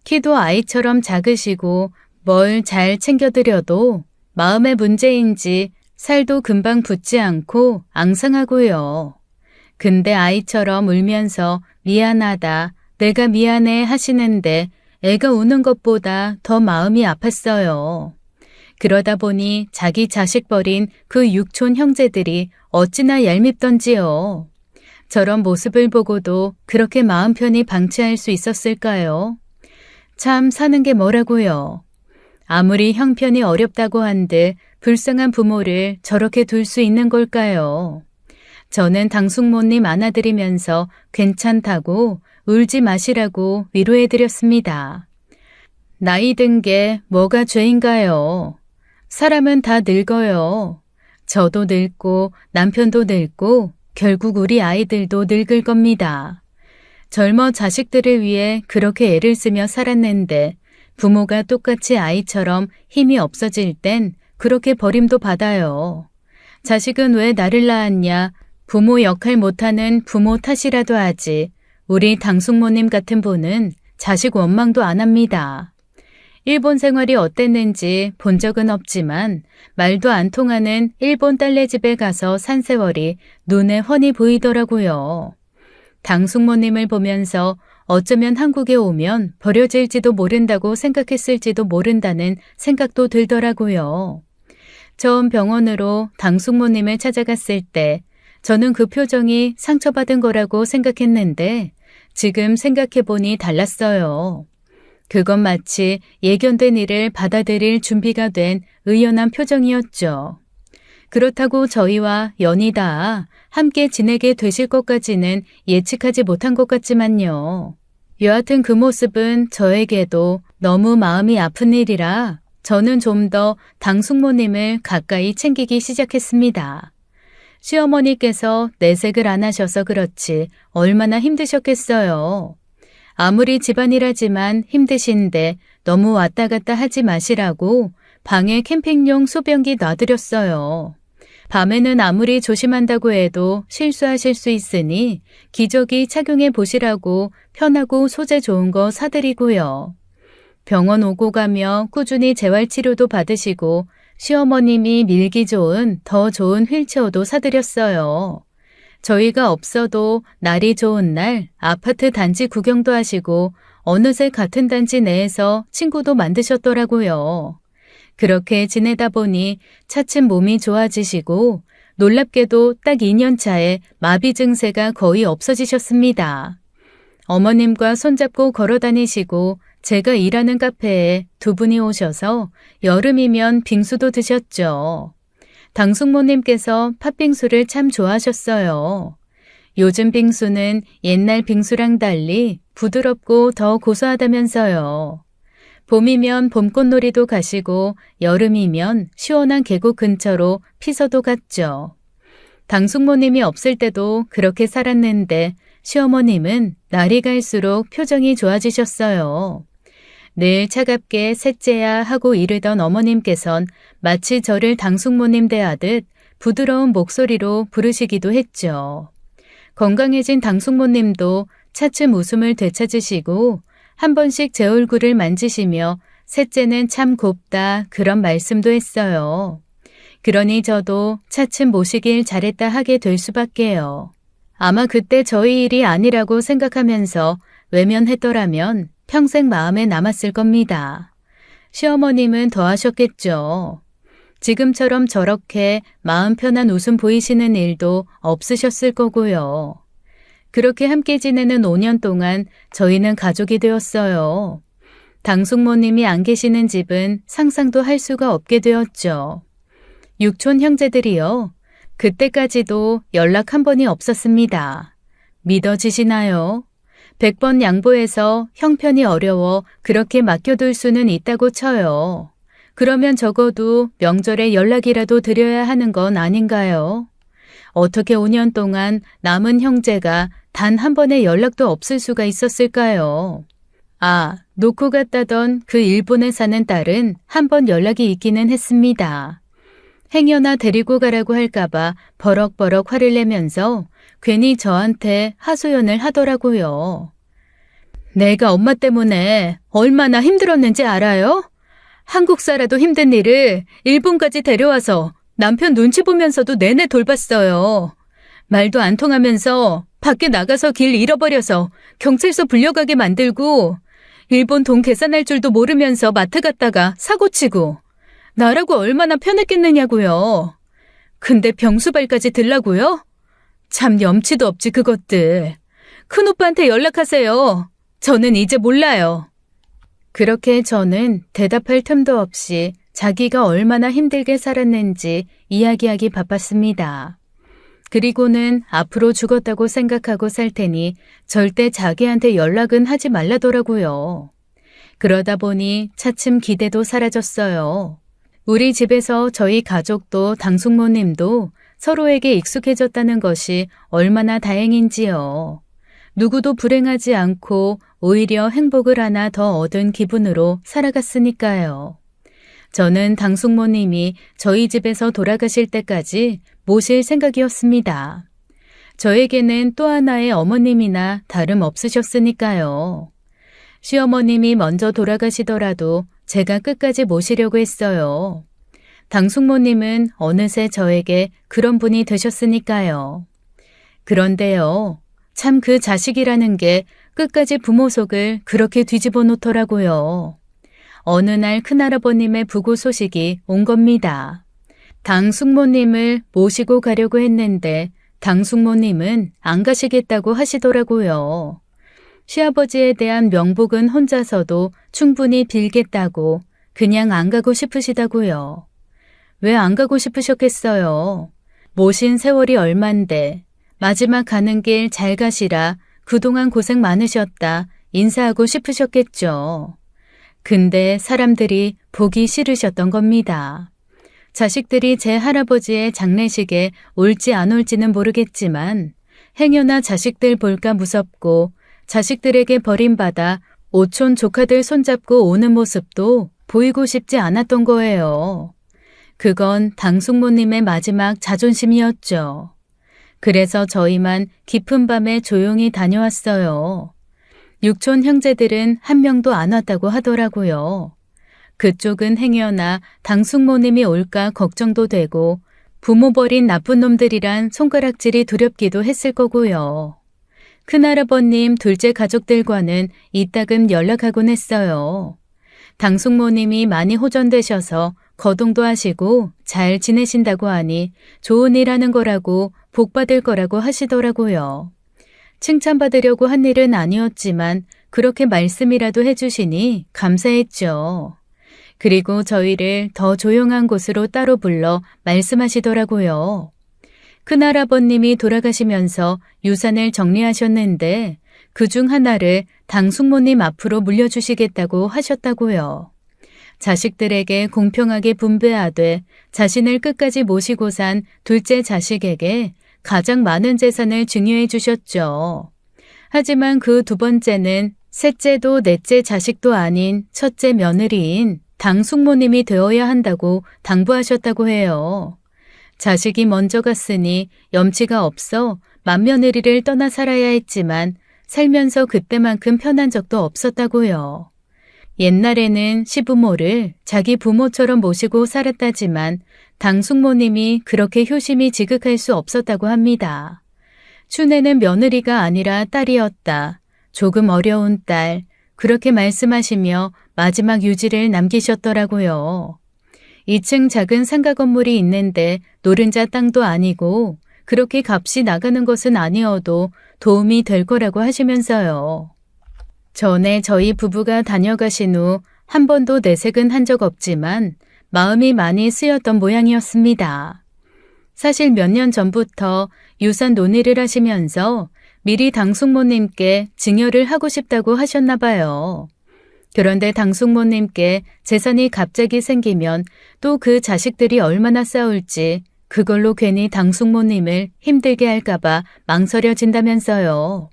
[SPEAKER 1] 키도 아이처럼 작으시고 뭘 잘 챙겨드려도 마음의 문제인지 살도 금방 붙지 않고 앙상하고요. 근데 아이처럼 울면서 미안하다, 내가 미안해 하시는데 애가 우는 것보다 더 마음이 아팠어요. 그러다 보니 자기 자식 버린 그 육촌 형제들이 어찌나 얄밉던지요. 저런 모습을 보고도 그렇게 마음 편히 방치할 수 있었을까요? 참 사는 게 뭐라고요. 아무리 형편이 어렵다고 한들 불쌍한 부모를 저렇게 둘 수 있는 걸까요? 저는 당숙모님 안아드리면서 괜찮다고 울지 마시라고 위로해드렸습니다. 나이 든 게 뭐가 죄인가요? 사람은 다 늙어요. 저도 늙고 남편도 늙고 결국 우리 아이들도 늙을 겁니다. 젊어 자식들을 위해 그렇게 애를 쓰며 살았는데 부모가 똑같이 아이처럼 힘이 없어질 땐 그렇게 버림도 받아요. 자식은 왜 나를 낳았냐? 부모 역할 못하는 부모 탓이라도 하지. 우리 당숙모님 같은 분은 자식 원망도 안 합니다. 일본 생활이 어땠는지 본 적은 없지만 말도 안 통하는 일본 딸네 집에 가서 산 세월이 눈에 훤히 보이더라고요. 당숙모님을 보면서 어쩌면 한국에 오면 버려질지도 모른다고 생각했을지도 모른다는 생각도 들더라고요. 처음 병원으로 당숙모님을 찾아갔을 때 저는 그 표정이 상처받은 거라고 생각했는데 지금 생각해보니 달랐어요. 그건 마치 예견된 일을 받아들일 준비가 된 의연한 표정이었죠. 그렇다고 저희와 연이다 함께 지내게 되실 것까지는 예측하지 못한 것 같지만요. 여하튼 그 모습은 저에게도 너무 마음이 아픈 일이라 저는 좀 더 당숙모님을 가까이 챙기기 시작했습니다. 시어머니께서 내색을 안 하셔서 그렇지 얼마나 힘드셨겠어요. 아무리 집안일하지만 힘드신데 너무 왔다 갔다 하지 마시라고 방에 캠핑용 소변기 놔드렸어요. 밤에는 아무리 조심한다고 해도 실수하실 수 있으니 기저귀 착용해 보시라고 편하고 소재 좋은 거 사드리고요. 병원 오고 가며 꾸준히 재활치료도 받으시고 시어머님이 밀기 좋은 더 좋은 휠체어도 사드렸어요. 저희가 없어도 날이 좋은 날 아파트 단지 구경도 하시고 어느새 같은 단지 내에서 친구도 만드셨더라고요. 그렇게 지내다 보니 차츰 몸이 좋아지시고 놀랍게도 딱 2년 차에 마비 증세가 거의 없어지셨습니다. 어머님과 손잡고 걸어 다니시고 제가 일하는 카페에 두 분이 오셔서 여름이면 빙수도 드셨죠. 당숙모님께서 팥빙수를 참 좋아하셨어요. 요즘 빙수는 옛날 빙수랑 달리 부드럽고 더 고소하다면서요. 봄이면 봄꽃놀이도 가시고 여름이면 시원한 계곡 근처로 피서도 갔죠. 당숙모님이 없을 때도 그렇게 살았는데 시어머님은 날이 갈수록 표정이 좋아지셨어요. 늘 차갑게 셋째야 하고 이르던 어머님께선 마치 저를 당숙모님 대하듯 부드러운 목소리로 부르시기도 했죠. 건강해진 당숙모님도 차츰 웃음을 되찾으시고 한 번씩 제 얼굴을 만지시며 셋째는 참 곱다 그런 말씀도 했어요. 그러니 저도 차츰 모시길 잘했다 하게 될 수밖에요. 아마 그때 저희 일이 아니라고 생각하면서 외면했더라면 평생 마음에 남았을 겁니다. 시어머님은 더 하셨겠죠. 지금처럼 저렇게 마음 편한 웃음 보이시는 일도 없으셨을 거고요. 그렇게 함께 지내는 5년 동안 저희는 가족이 되었어요. 당숙모님이 안 계시는 집은 상상도 할 수가 없게 되었죠. 육촌 형제들이요. 그때까지도 연락 한 번이 없었습니다. 믿어지시나요? 100번 양보해서 형편이 어려워 그렇게 맡겨둘 수는 있다고 쳐요. 그러면 적어도 명절에 연락이라도 드려야 하는 건 아닌가요? 어떻게 5년 동안 남은 형제가 단 한 번의 연락도 없을 수가 있었을까요? 아, 놓고 갔다던 그 일본에 사는 딸은 한 번 연락이 있기는 했습니다. 행여나 데리고 가라고 할까봐 버럭버럭 화를 내면서 괜히 저한테 하소연을 하더라고요. 내가 엄마 때문에 얼마나 힘들었는지 알아요? 한국 살아도 힘든 일을 일본까지 데려와서 남편 눈치 보면서도 내내 돌봤어요. 말도 안 통하면서 밖에 나가서 길 잃어버려서 경찰서 불려가게 만들고 일본 돈 계산할 줄도 모르면서 마트 갔다가 사고치고 나라고 얼마나 편했겠느냐고요. 근데 병수발까지 들라고요? 참 염치도 없지 그것들. 큰오빠한테 연락하세요. 저는 이제 몰라요. 그렇게 저는 대답할 틈도 없이 자기가 얼마나 힘들게 살았는지 이야기하기 바빴습니다. 그리고는 앞으로 죽었다고 생각하고 살 테니 절대 자기한테 연락은 하지 말라더라고요. 그러다 보니 차츰 기대도 사라졌어요. 우리 집에서 저희 가족도 당숙모님도 서로에게 익숙해졌다는 것이 얼마나 다행인지요. 누구도 불행하지 않고 오히려 행복을 하나 더 얻은 기분으로 살아갔으니까요. 저는 당숙모님이 저희 집에서 돌아가실 때까지 모실 생각이었습니다. 저에게는 또 하나의 어머님이나 다름없으셨으니까요. 시어머님이 먼저 돌아가시더라도 제가 끝까지 모시려고 했어요. 당숙모님은 어느새 저에게 그런 분이 되셨으니까요. 그런데요, 참 그 자식이라는 게 끝까지 부모 속을 그렇게 뒤집어 놓더라고요. 어느 날 큰할아버님의 부고 소식이 온 겁니다. 당숙모님을 모시고 가려고 했는데 당숙모님은 안 가시겠다고 하시더라고요. 시아버지에 대한 명복은 혼자서도 충분히 빌겠다고 그냥 안 가고 싶으시다고요. 왜 안 가고 싶으셨겠어요? 모신 세월이 얼만데 마지막 가는 길 잘 가시라 그동안 고생 많으셨다 인사하고 싶으셨겠죠. 근데 사람들이 보기 싫으셨던 겁니다. 자식들이 제 할아버지의 장례식에 올지 안 올지는 모르겠지만 행여나 자식들 볼까 무섭고 자식들에게 버림받아 오촌 조카들 손잡고 오는 모습도 보이고 싶지 않았던 거예요. 그건 당숙모님의 마지막 자존심이었죠. 그래서 저희만 깊은 밤에 조용히 다녀왔어요. 육촌 형제들은 한 명도 안 왔다고 하더라고요. 그쪽은 행여나 당숙모님이 올까 걱정도 되고 부모 버린 나쁜 놈들이란 손가락질이 두렵기도 했을 거고요. 큰할아버님 둘째 가족들과는 이따금 연락하곤 했어요. 당숙모님이 많이 호전되셔서 거동도 하시고 잘 지내신다고 하니 좋은 일 하는 거라고 복 받을 거라고 하시더라고요. 칭찬받으려고 한 일은 아니었지만 그렇게 말씀이라도 해주시니 감사했죠. 그리고 저희를 더 조용한 곳으로 따로 불러 말씀하시더라고요. 큰할아버님이 돌아가시면서 유산을 정리하셨는데 그중 하나를 당숙모님 앞으로 물려주시겠다고 하셨다고요. 자식들에게 공평하게 분배하되 자신을 끝까지 모시고 산 둘째 자식에게 가장 많은 재산을 증여해 주셨죠. 하지만 그 두 번째는 셋째도 넷째 자식도 아닌 첫째 며느리인 당숙모님이 되어야 한다고 당부하셨다고 해요. 자식이 먼저 갔으니 염치가 없어 맏며느리를 떠나 살아야 했지만 살면서 그때만큼 편한 적도 없었다고요. 옛날에는 시부모를 자기 부모처럼 모시고 살았다지만 당숙모님이 그렇게 효심이 지극할 수 없었다고 합니다. 춘애는 며느리가 아니라 딸이었다. 조금 어려운 딸. 그렇게 말씀하시며 마지막 유지를 남기셨더라고요. 2층 작은 상가 건물이 있는데 노른자 땅도 아니고 그렇게 값이 나가는 것은 아니어도 도움이 될 거라고 하시면서요. 전에 저희 부부가 다녀가신 후 한 번도 내색은 한 적 없지만 마음이 많이 쓰였던 모양이었습니다. 사실 몇 년 전부터 유산 논의를 하시면서 미리 당숙모님께 증여를 하고 싶다고 하셨나 봐요. 그런데 당숙모님께 재산이 갑자기 생기면 또 그 자식들이 얼마나 싸울지 그걸로 괜히 당숙모님을 힘들게 할까봐 망설여진다면서요.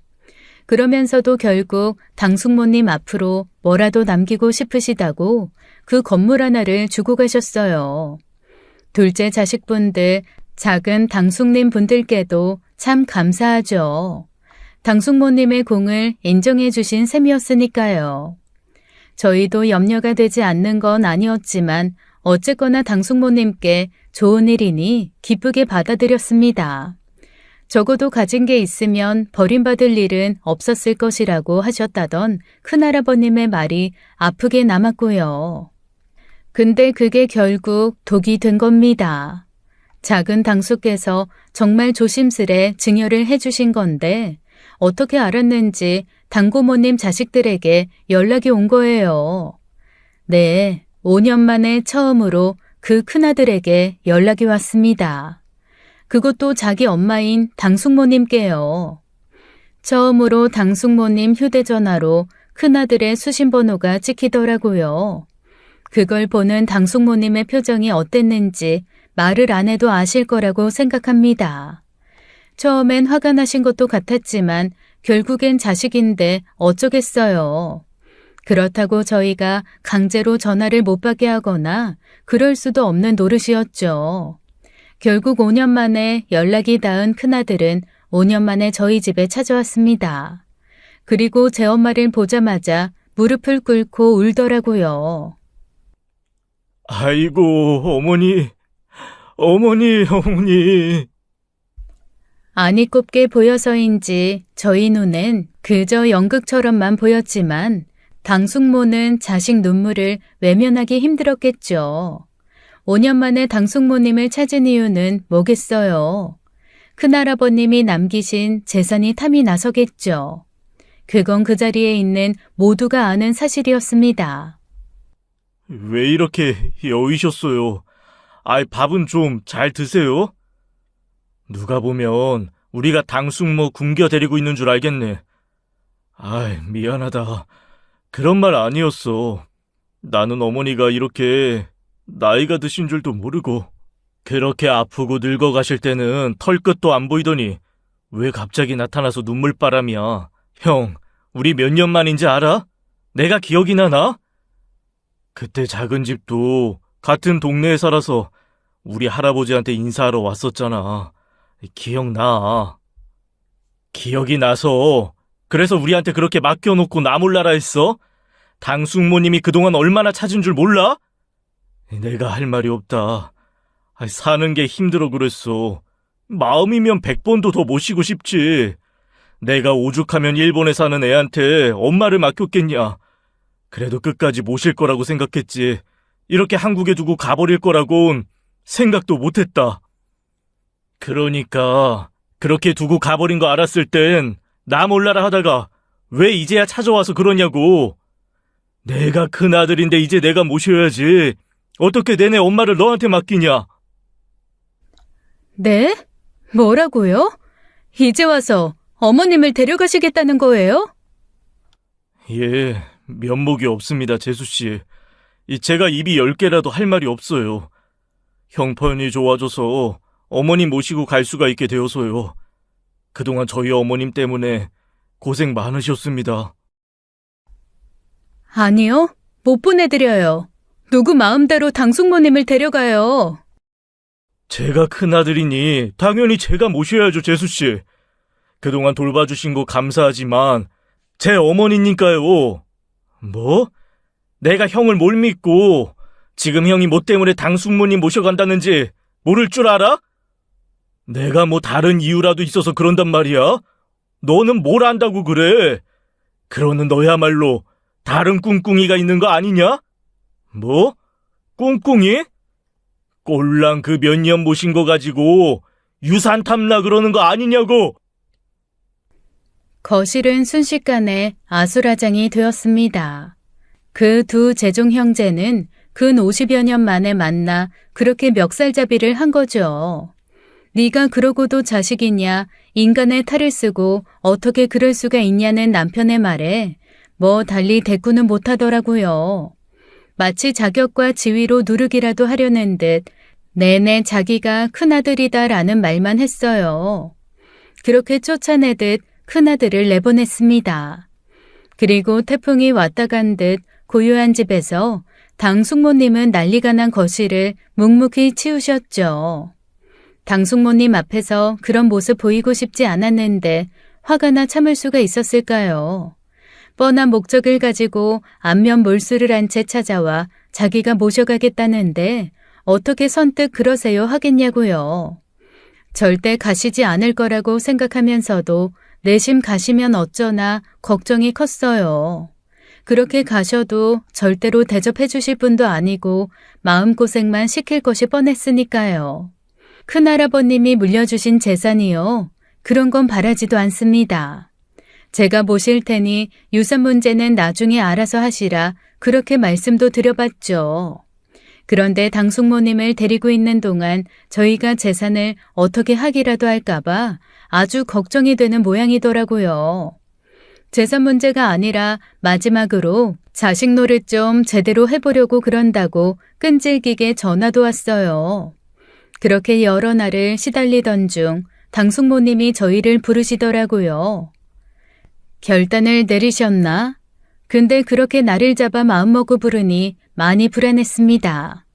[SPEAKER 1] 그러면서도 결국 당숙모님 앞으로 뭐라도 남기고 싶으시다고 그 건물 하나를 주고 가셨어요. 둘째 자식분들, 작은 당숙님 분들께도 참 감사하죠. 당숙모님의 공을 인정해 주신 셈이었으니까요. 저희도 염려가 되지 않는 건 아니었지만 어쨌거나 당숙모님께 좋은 일이니 기쁘게 받아들였습니다. 적어도 가진 게 있으면 버림받을 일은 없었을 것이라고 하셨다던 큰할아버님의 말이 아프게 남았고요. 근데 그게 결국 독이 된 겁니다. 작은 당숙께서 정말 조심스레 증여를 해주신 건데 어떻게 알았는지 당고모님 자식들에게 연락이 온 거예요. 네, 5년 만에 처음으로 그 큰아들에게 연락이 왔습니다. 그것도 자기 엄마인 당숙모님께요. 처음으로 당숙모님 휴대전화로 큰아들의 수신번호가 찍히더라고요. 그걸 보는 당숙모님의 표정이 어땠는지 말을 안 해도 아실 거라고 생각합니다. 처음엔 화가 나신 것도 같았지만 결국엔 자식인데 어쩌겠어요. 그렇다고 저희가 강제로 전화를 못 받게 하거나 그럴 수도 없는 노릇이었죠. 결국 5년 만에 연락이 닿은 큰아들은 5년 만에 저희 집에 찾아왔습니다. 그리고 제 엄마를 보자마자 무릎을 꿇고 울더라고요.
[SPEAKER 2] 아이고, 어머니, 어머니.
[SPEAKER 1] 안이 곱게 보여서인지 저희 눈엔 그저 연극처럼만 보였지만 당숙모는 자식 눈물을 외면하기 힘들었겠죠. 5년 만에 당숙모님을 찾은 이유는 뭐겠어요? 큰할아버님이 남기신 재산이 탐이 나서겠죠. 그건 그 자리에 있는 모두가 아는 사실이었습니다.
[SPEAKER 2] 왜 이렇게 여위셨어요? 아이, 밥은 좀 잘 드세요? 누가 보면 우리가 당숙모 굶겨 데리고 있는 줄 알겠네. 아이, 미안하다. 그런 말 아니었어. 나는 어머니가 이렇게 나이가 드신 줄도 모르고 그렇게 아프고 늙어가실 때는 털끝도 안 보이더니 왜 갑자기 나타나서 눈물바람이야. 형, 우리 몇 년 만인지 알아? 내가 기억이 나나? 그때 작은 집도 같은 동네에 살아서 우리 할아버지한테 인사하러 왔었잖아. 기억나. 기억이 나서 그래서 우리한테 그렇게 맡겨놓고 나 몰라라 했어? 당숙모님이 그동안 얼마나 찾은 줄 몰라? 내가 할 말이 없다. 사는 게 힘들어 그랬어. 마음이면 100번도 더 모시고 싶지. 내가 오죽하면 일본에 사는 애한테 엄마를 맡겼겠냐. 그래도 끝까지 모실 거라고 생각했지. 이렇게 한국에 두고 가버릴 거라곤 생각도 못했다. 그러니까 그렇게 두고 가버린 거 알았을 땐 나 몰라라 하다가 왜 이제야 찾아와서 그러냐고. 내가 큰아들인데 이제 내가 모셔야지. 어떻게 내내 엄마를 너한테 맡기냐.
[SPEAKER 1] 네? 뭐라고요? 이제 와서 어머님을 데려가시겠다는 거예요?
[SPEAKER 2] 예, 면목이 없습니다, 재수씨. 제가 입이 10개라도 할 말이 없어요. 형편이 좋아져서 어머님 모시고 갈 수가 있게 되어서요. 그동안 저희 어머님 때문에 고생 많으셨습니다.
[SPEAKER 1] 아니요, 못 보내드려요. 누구 마음대로 당숙모님을 데려가요.
[SPEAKER 2] 제가 큰아들이니 당연히 제가 모셔야죠, 재수씨. 그동안 돌봐주신 거 감사하지만 제 어머니니까요. 뭐? 내가 형을 뭘 믿고 지금 형이 뭐 때문에 당숙모님 모셔간다는지 모를 줄 알아? 내가 뭐 다른 이유라도 있어서 그런단 말이야? 너는 뭘 안다고 그래? 그러는 너야말로 다른 꿍꿍이가 있는 거 아니냐? 뭐? 꿍꿍이? 꼴랑 그 몇 년 모신 거 가지고 유산 탐나 그러는 거 아니냐고!
[SPEAKER 1] 거실은 순식간에 아수라장이 되었습니다. 그 두 재종 형제는 근 50여 년 만에 만나 그렇게 멱살잡이를 한 거죠. 네가 그러고도 자식이냐, 인간의 탈을 쓰고 어떻게 그럴 수가 있냐는 남편의 말에 뭐 달리 대꾸는 못하더라고요. 마치 자격과 지위로 누르기라도 하려는 듯 내내 자기가 큰아들이다라는 말만 했어요. 그렇게 쫓아내듯 큰아들을 내보냈습니다. 그리고 태풍이 왔다 간 듯 고요한 집에서 당숙모님은 난리가 난 거실을 묵묵히 치우셨죠. 당숙모님 앞에서 그런 모습 보이고 싶지 않았는데 화가 나 참을 수가 있었을까요? 뻔한 목적을 가지고 안면 몰수를 한 채 찾아와 자기가 모셔가겠다는데 어떻게 선뜻 그러세요 하겠냐고요. 절대 가시지 않을 거라고 생각하면서도 내심 가시면 어쩌나 걱정이 컸어요. 그렇게 가셔도 절대로 대접해 주실 분도 아니고 마음고생만 시킬 것이 뻔했으니까요. 큰할아버님이 물려주신 재산이요. 그런 건 바라지도 않습니다. 제가 모실 테니 유산 문제는 나중에 알아서 하시라 그렇게 말씀도 드려봤죠. 그런데 당숙모님을 데리고 있는 동안 저희가 재산을 어떻게 하기라도 할까봐 아주 걱정이 되는 모양이더라고요. 재산 문제가 아니라 마지막으로 자식 노릇 좀 제대로 해보려고 그런다고 끈질기게 전화도 왔어요. 그렇게 여러 날을 시달리던 중 당숙모님이 저희를 부르시더라고요. 결단을 내리셨나? 근데 그렇게 나를 잡아 마음먹고 부르니 많이 불안했습니다.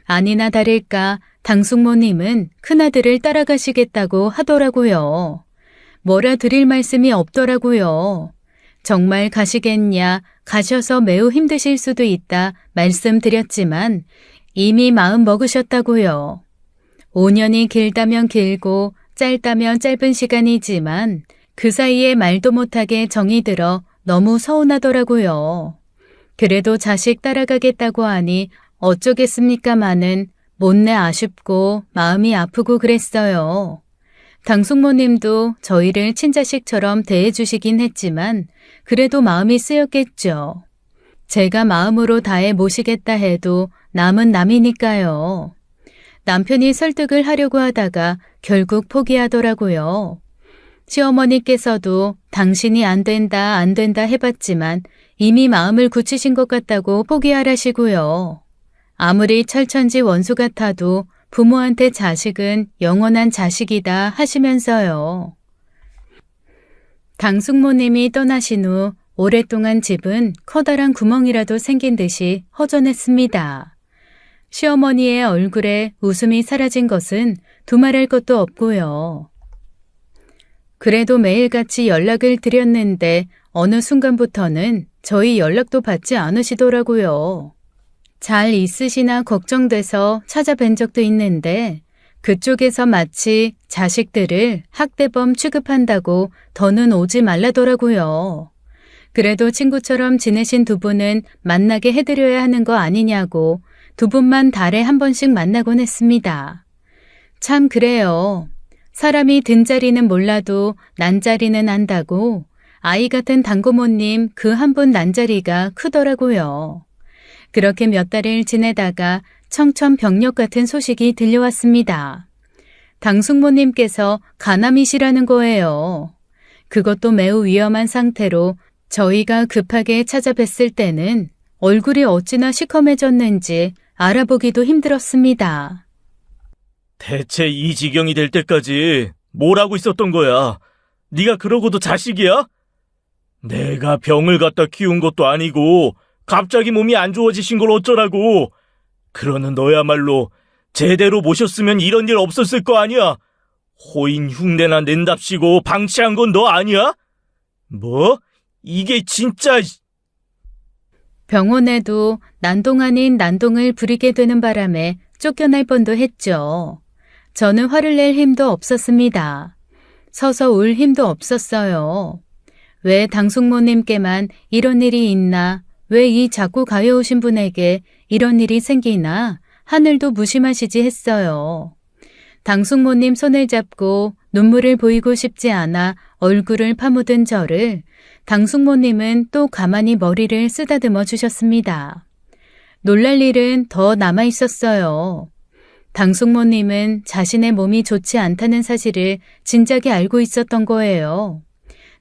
[SPEAKER 1] 아니나 다를까 당숙모님은 큰아들을 따라가시겠다고 하더라고요. 뭐라 드릴 말씀이 없더라고요. 정말 가시겠냐, 가셔서 매우 힘드실 수도 있다 말씀드렸지만 이미 마음 먹으셨다고요. 5년이 길다면 길고 짧다면 짧은 시간이지만 그 사이에 말도 못하게 정이 들어 너무 서운하더라고요. 그래도 자식 따라가겠다고 하니 어쩌겠습니까마는 못내 아쉽고 마음이 아프고 그랬어요. 당숙모님도 저희를 친자식처럼 대해주시긴 했지만 그래도 마음이 쓰였겠죠. 제가 마음으로 다해 모시겠다 해도 남은 남이니까요. 남편이 설득을 하려고 하다가 결국 포기하더라고요. 시어머니께서도 당신이 안 된다 해봤지만 이미 마음을 굳히신 것 같다고 포기하라시고요. 아무리 철천지 원수 같아도 부모한테 자식은 영원한 자식이다 하시면서요. 당숙모님이 떠나신 후 오랫동안 집은 커다란 구멍이라도 생긴 듯이 허전했습니다. 시어머니의 얼굴에 웃음이 사라진 것은 두말할 것도 없고요. 그래도 매일같이 연락을 드렸는데 어느 순간부터는 저희 연락도 받지 않으시더라고요. 잘 있으시나 걱정돼서 찾아뵌 적도 있는데 그쪽에서 마치 자식들을 학대범 취급한다고 더는 오지 말라더라고요. 그래도 친구처럼 지내신 두 분은 만나게 해드려야 하는 거 아니냐고 두 분만 달에 한 번씩 만나곤 했습니다. 참 그래요. 사람이 든 자리는 몰라도 난 자리는 안다고 아이 같은 당고모님 그 한 분 난 자리가 크더라고요. 그렇게 몇 달을 지내다가 청천벽력 같은 소식이 들려왔습니다. 당숙모님께서 간암이시라는 거예요. 그것도 매우 위험한 상태로 저희가 급하게 찾아뵀을 때는 얼굴이 어찌나 시커매졌는지 알아보기도 힘들었습니다.
[SPEAKER 2] 대체 이 지경이 될 때까지 뭘 하고 있었던 거야? 네가 그러고도 자식이야? 내가 병을 갖다 키운 것도 아니고 갑자기 몸이 안 좋아지신 걸 어쩌라고. 그러는 너야말로 제대로 모셨으면 이런 일 없었을 거 아니야. 호인 흉내나 낸답시고 방치한 건 너 아니야? 뭐? 이게 진짜...
[SPEAKER 1] 병원에도 난동 아닌 난동을 부리게 되는 바람에 쫓겨날 뻔도 했죠. 저는 화를 낼 힘도 없었습니다. 서서 울 힘도 없었어요. 왜 당숙모님께만 이런 일이 있나, 왜 이 자꾸 가여오신 분에게 이런 일이 생기나 하늘도 무심하시지 했어요. 당숙모님 손을 잡고 눈물을 보이고 싶지 않아 얼굴을 파묻은 저를 당숙모님은 또 가만히 머리를 쓰다듬어 주셨습니다. 놀랄 일은 더 남아 있었어요. 당숙모님은 자신의 몸이 좋지 않다는 사실을 진작에 알고 있었던 거예요.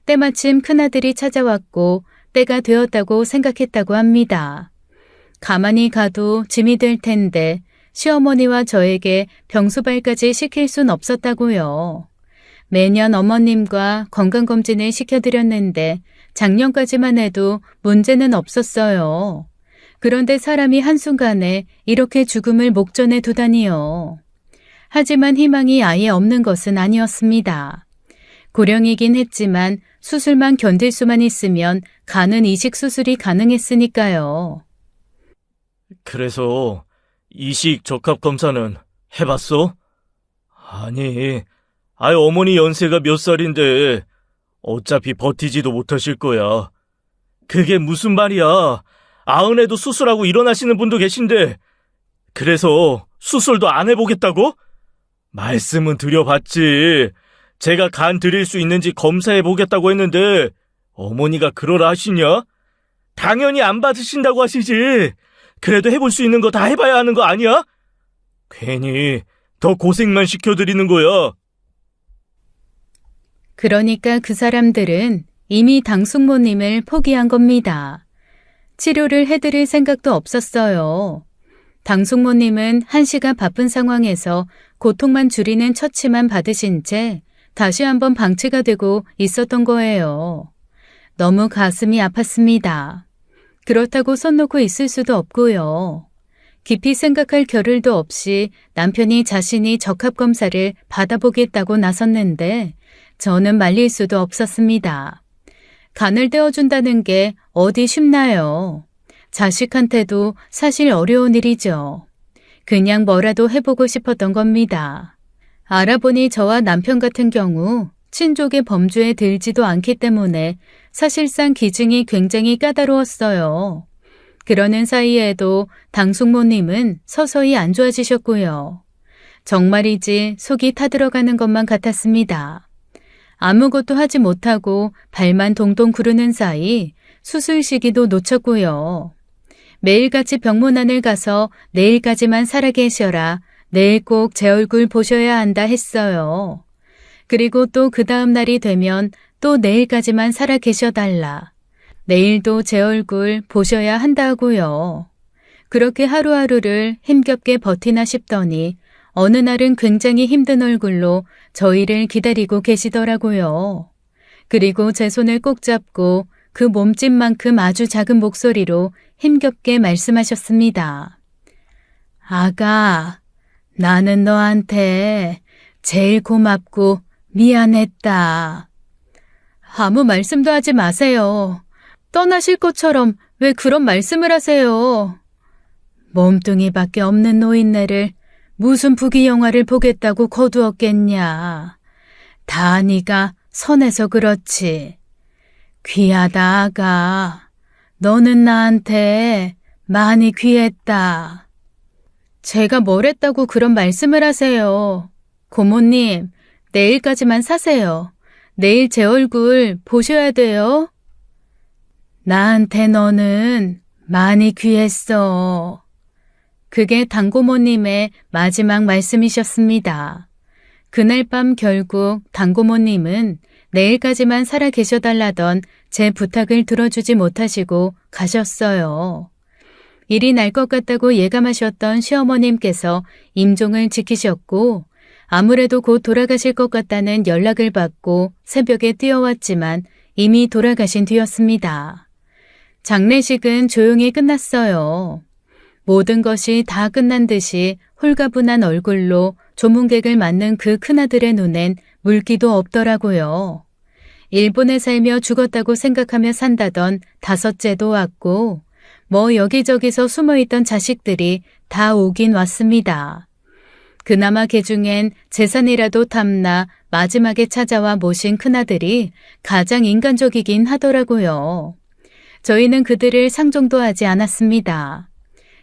[SPEAKER 1] 때마침 큰아들이 찾아왔고 때가 되었다고 생각했다고 합니다. 가만히 가도 짐이 될 텐데 시어머니와 저에게 병수발까지 시킬 순 없었다고요. 매년 어머님과 건강검진을 시켜드렸는데 작년까지만 해도 문제는 없었어요. 그런데 사람이 한순간에 이렇게 죽음을 목전에 두다니요. 하지만 희망이 아예 없는 것은 아니었습니다. 고령이긴 했지만 수술만 견딜 수만 있으면 간은 이식 수술이 가능했으니까요.
[SPEAKER 2] 그래서 이식 적합 검사는 해봤어? 아니, 어머니 연세가 몇 살인데 어차피 버티지도 못하실 거야. 그게 무슨 말이야. 90에도 수술하고 일어나시는 분도 계신데 그래서 수술도 안 해보겠다고? 말씀은 드려봤지. 제가 간 드릴 수 있는지 검사해보겠다고 했는데 어머니가 그러라 하시냐? 당연히 안 받으신다고 하시지. 그래도 해볼 수 있는 거 다 해봐야 하는 거 아니야? 괜히 더 고생만 시켜드리는 거야.
[SPEAKER 1] 그러니까 그 사람들은 이미 당숙모님을 포기한 겁니다. 치료를 해드릴 생각도 없었어요. 당숙모님은 한시가 바쁜 상황에서 고통만 줄이는 처치만 받으신 채 다시 한번 방치가 되고 있었던 거예요. 너무 가슴이 아팠습니다. 그렇다고 손 놓고 있을 수도 없고요. 깊이 생각할 겨를도 없이 남편이 자신이 적합검사를 받아보겠다고 나섰는데 저는 말릴 수도 없었습니다. 간을 떼어준다는 게 어디 쉽나요? 자식한테도 사실 어려운 일이죠. 그냥 뭐라도 해보고 싶었던 겁니다. 알아보니 저와 남편 같은 경우 친족의 범주에 들지도 않기 때문에 사실상 기증이 굉장히 까다로웠어요. 그러는 사이에도 당숙모님은 서서히 안 좋아지셨고요. 정말이지 속이 타들어가는 것만 같았습니다. 아무것도 하지 못하고 발만 동동 구르는 사이 수술 시기도 놓쳤고요. 매일같이 병문안을 가서 내일까지만 살아계셔라. 내일 꼭 제 얼굴 보셔야 한다 했어요. 그리고 또 그 다음 날이 되면 또 내일까지만 살아계셔달라. 내일도 제 얼굴 보셔야 한다고요. 그렇게 하루하루를 힘겹게 버티나 싶더니 어느 날은 굉장히 힘든 얼굴로 저희를 기다리고 계시더라고요. 그리고 제 손을 꼭 잡고 그 몸집만큼 아주 작은 목소리로 힘겹게 말씀하셨습니다. 아가, 나는 너한테 제일 고맙고 미안했다. 아무 말씀도 하지 마세요. 떠나실 것처럼 왜 그런 말씀을 하세요? 몸뚱이밖에 없는 노인네를 무슨 부귀영화를 보겠다고 거두었겠냐. 다 네가 선해서 그렇지. 귀하다 아가. 너는 나한테 많이 귀했다. 제가 뭘 했다고 그런 말씀을 하세요. 고모님, 내일까지만 사세요. 내일 제 얼굴 보셔야 돼요. 나한테 너는 많이 귀했어. 그게 당고모님의 마지막 말씀이셨습니다. 그날 밤 결국 당고모님은 내일까지만 살아 계셔달라던 제 부탁을 들어주지 못하시고 가셨어요. 일이 날 것 같다고 예감하셨던 시어머님께서 임종을 지키셨고 아무래도 곧 돌아가실 것 같다는 연락을 받고 새벽에 뛰어왔지만 이미 돌아가신 뒤였습니다. 장례식은 조용히 끝났어요. 모든 것이 다 끝난 듯이 홀가분한 얼굴로 조문객을 맞는 그 큰아들의 눈엔 물기도 없더라고요. 일본에 살며 죽었다고 생각하며 산다던 다섯째도 왔고 뭐 여기저기서 숨어있던 자식들이 다 오긴 왔습니다. 그나마 개중엔 재산이라도 탐나 마지막에 찾아와 모신 큰아들이 가장 인간적이긴 하더라고요. 저희는 그들을 상종도 하지 않았습니다.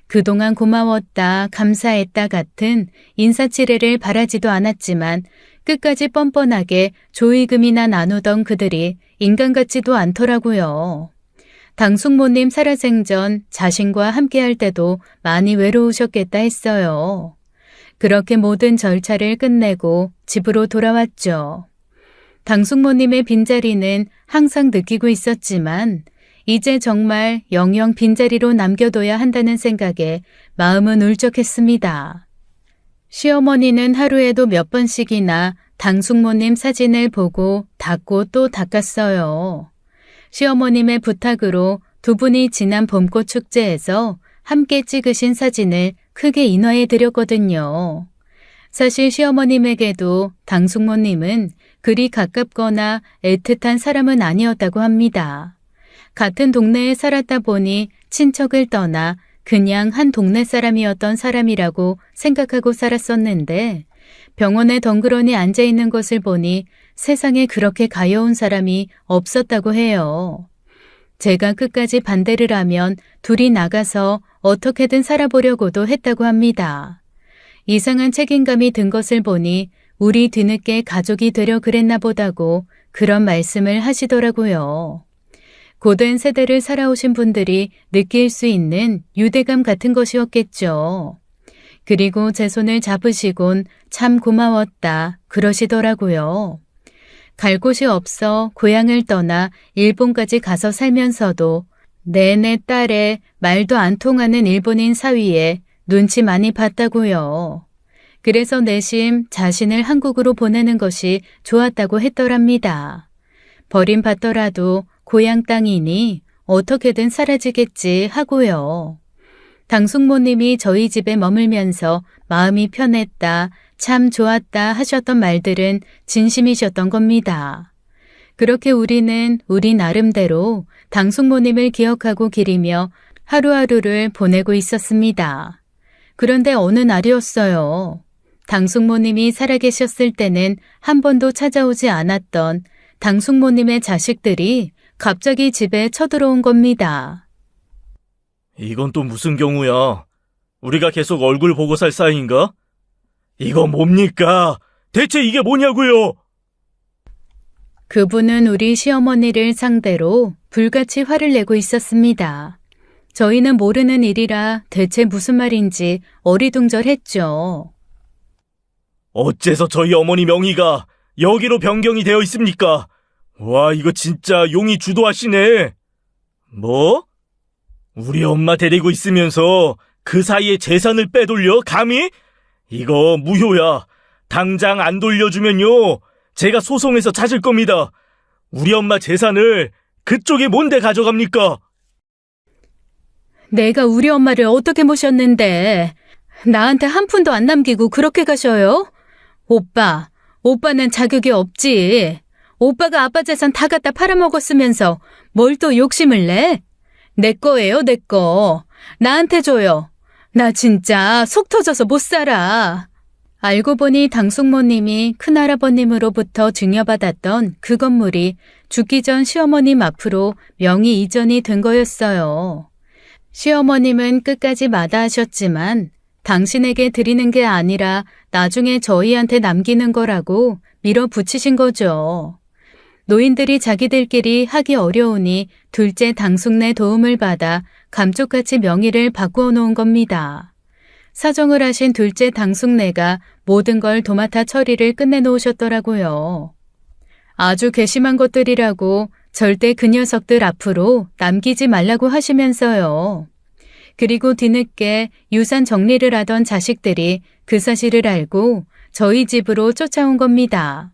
[SPEAKER 1] 그동안 고마웠다, 감사했다 같은 인사치레를 바라지도 않았지만 끝까지 뻔뻔하게 조의금이나 나누던 그들이 인간 같지도 않더라고요. 당숙모님 살아생전 자신과 함께할 때도 많이 외로우셨겠다 했어요. 그렇게 모든 절차를 끝내고 집으로 돌아왔죠. 당숙모님의 빈자리는 항상 느끼고 있었지만 이제 정말 영영 빈자리로 남겨둬야 한다는 생각에 마음은 울적했습니다. 시어머니는 하루에도 몇 번씩이나 당숙모님 사진을 보고 닦고 또 닦았어요. 시어머님의 부탁으로 두 분이 지난 봄꽃 축제에서 함께 찍으신 사진을 크게 인화해 드렸거든요. 사실 시어머님에게도 당숙모님은 그리 가깝거나 애틋한 사람은 아니었다고 합니다. 같은 동네에 살았다 보니 친척을 떠나 그냥 한 동네 사람이었던 사람이라고 생각하고 살았었는데 병원에 덩그러니 앉아있는 것을 보니 세상에 그렇게 가여운 사람이 없었다고 해요. 제가 끝까지 반대를 하면 둘이 나가서 어떻게든 살아보려고도 했다고 합니다. 이상한 책임감이 든 것을 보니 우리 뒤늦게 가족이 되려 그랬나 보다고 그런 말씀을 하시더라고요. 고된 세대를 살아오신 분들이 느낄 수 있는 유대감 같은 것이었겠죠. 그리고 제 손을 잡으시곤 참 고마웠다 그러시더라고요. 갈 곳이 없어 고향을 떠나 일본까지 가서 살면서도 내내 딸의 말도 안 통하는 일본인 사위에 눈치 많이 봤다고요. 그래서 내심 자신을 한국으로 보내는 것이 좋았다고 했더랍니다. 버림받더라도 고향 땅이니 어떻게든 사라지겠지 하고요. 당숙모님이 저희 집에 머물면서 마음이 편했다, 참 좋았다 하셨던 말들은 진심이셨던 겁니다. 그렇게 우리는 우리 나름대로 당숙모님을 기억하고 기리며 하루하루를 보내고 있었습니다. 그런데 어느 날이었어요. 당숙모님이 살아계셨을 때는 한 번도 찾아오지 않았던 당숙모님의 자식들이 갑자기 집에 쳐들어온 겁니다.
[SPEAKER 2] 이건 또 무슨 경우야? 우리가 계속 얼굴 보고 살 사이인가? 이거 뭡니까? 대체 이게 뭐냐고요?
[SPEAKER 1] 그분은 우리 시어머니를 상대로 불같이 화를 내고 있었습니다. 저희는 모르는 일이라 대체 무슨 말인지 어리둥절했죠.
[SPEAKER 2] 어째서 저희 어머니 명의가 여기로 변경이 되어 있습니까? 와, 이거 진짜 용이 주도하시네. 뭐? 우리 엄마 데리고 있으면서 그 사이에 재산을 빼돌려? 감히? 이거 무효야. 당장 안 돌려주면요, 제가 소송해서 찾을 겁니다. 우리 엄마 재산을 그쪽이 뭔데 가져갑니까?
[SPEAKER 1] 내가 우리 엄마를 어떻게 모셨는데 나한테 한 푼도 안 남기고 그렇게 가셔요? 오빠는 자격이 없지. 오빠가 아빠 재산 다 갖다 팔아먹었으면서 뭘 또 욕심을 내? 내 거예요, 내 거. 나한테 줘요. 나 진짜 속 터져서 못 살아. 알고 보니 당숙모님이 큰할아버님으로부터 증여받았던 그 건물이 죽기 전 시어머님 앞으로 명의 이전이 된 거였어요. 시어머님은 끝까지 마다하셨지만 당신에게 드리는 게 아니라 나중에 저희한테 남기는 거라고 밀어붙이신 거죠. 노인들이 자기들끼리 하기 어려우니 둘째 당숙네 도움을 받아 감쪽같이 명의를 바꾸어 놓은 겁니다. 사정을 하신 둘째 당숙네가 모든 걸 도맡아 처리를 끝내놓으셨더라고요. 아주 괘씸한 것들이라고 절대 그 녀석들 앞으로 남기지 말라고 하시면서요. 그리고 뒤늦게 유산 정리를 하던 자식들이 그 사실을 알고 저희 집으로 쫓아온 겁니다.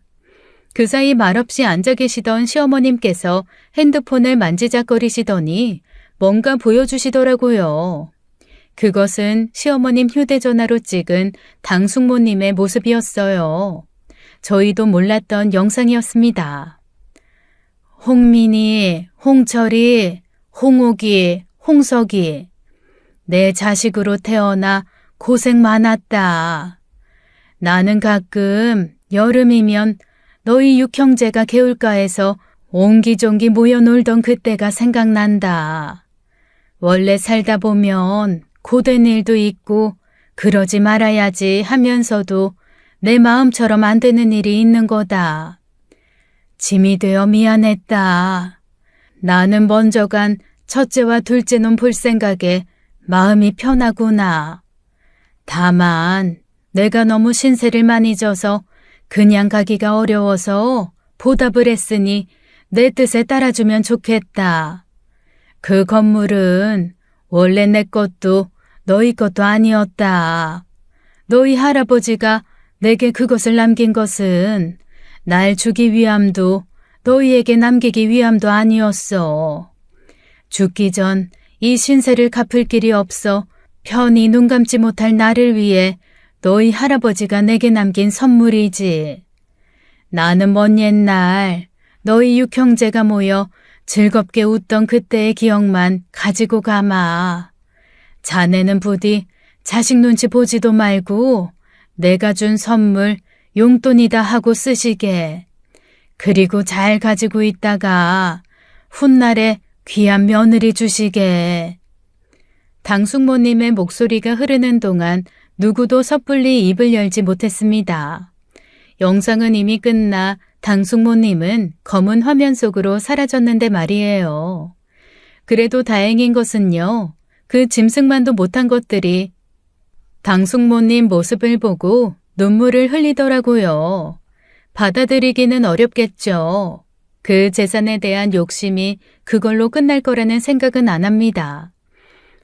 [SPEAKER 1] 그 사이 말없이 앉아 계시던 시어머님께서 핸드폰을 만지작거리시더니 뭔가 보여주시더라고요. 그것은 시어머님 휴대전화로 찍은 당숙모님의 모습이었어요. 저희도 몰랐던 영상이었습니다. 홍민이, 홍철이, 홍옥이, 홍석이, 내 자식으로 태어나 고생 많았다. 나는 가끔 여름이면 너희 육형제가 개울가에서 옹기종기 모여 놀던 그때가 생각난다. 원래 살다 보면 고된 일도 있고 그러지 말아야지 하면서도 내 마음처럼 안 되는 일이 있는 거다. 짐이 되어 미안했다. 나는 먼저 간 첫째와 둘째 놈 볼 생각에 마음이 편하구나. 다만 내가 너무 신세를 많이 져서 그냥 가기가 어려워서 보답을 했으니 내 뜻에 따라주면 좋겠다. 그 건물은 원래 내 것도 너희 것도 아니었다. 너희 할아버지가 내게 그것을 남긴 것은 날 주기 위함도 너희에게 남기기 위함도 아니었어. 죽기 전 이 신세를 갚을 길이 없어 편히 눈 감지 못할 나를 위해 너희 할아버지가 내게 남긴 선물이지. 나는 먼 옛날 너희 육형제가 모여 즐겁게 웃던 그때의 기억만 가지고 가마. 자네는 부디 자식 눈치 보지도 말고 내가 준 선물 용돈이다 하고 쓰시게. 그리고 잘 가지고 있다가 훗날에 귀한 며느리 주시게. 당숙모님의 목소리가 흐르는 동안 누구도 섣불리 입을 열지 못했습니다. 영상은 이미 끝나 당숙모님은 검은 화면 속으로 사라졌는데 말이에요. 그래도 다행인 것은요. 그 짐승만도 못한 것들이 당숙모님 모습을 보고 눈물을 흘리더라고요. 받아들이기는 어렵겠죠. 그 재산에 대한 욕심이 그걸로 끝날 거라는 생각은 안 합니다.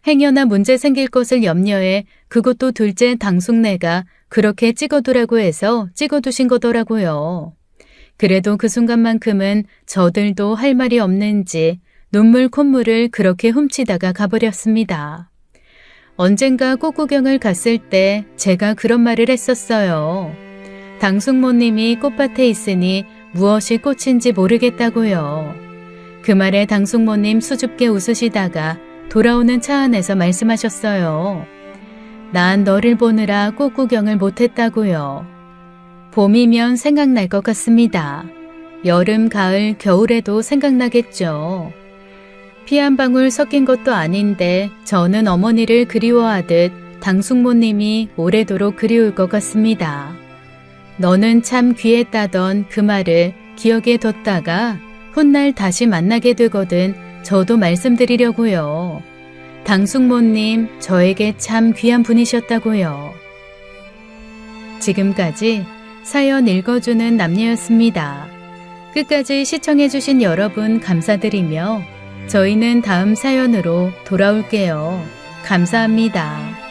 [SPEAKER 1] 행여나 문제 생길 것을 염려해 그것도 둘째 당숙네가 그렇게 찍어두라고 해서 찍어두신 거더라고요. 그래도 그 순간만큼은 저들도 할 말이 없는지 눈물 콧물을 그렇게 훔치다가 가버렸습니다. 언젠가 꽃구경을 갔을 때 제가 그런 말을 했었어요. 당숙모님이 꽃밭에 있으니 무엇이 꽃인지 모르겠다고요. 그 말에 당숙모님 수줍게 웃으시다가 돌아오는 차 안에서 말씀하셨어요. 난 너를 보느라 꽃구경을 못했다고요. 봄이면 생각날 것 같습니다. 여름, 가을, 겨울에도 생각나겠죠. 피 한 방울 섞인 것도 아닌데 저는 어머니를 그리워하듯 당숙모님이 오래도록 그리울 것 같습니다. 너는 참 귀했다던 그 말을 기억에 뒀다가 훗날 다시 만나게 되거든 저도 말씀드리려고요. 당숙모님 저에게 참 귀한 분이셨다고요. 지금까지 사연 읽어주는 남녀였습니다. 끝까지 시청해주신 여러분 감사드리며 저희는 다음 사연으로 돌아올게요. 감사합니다.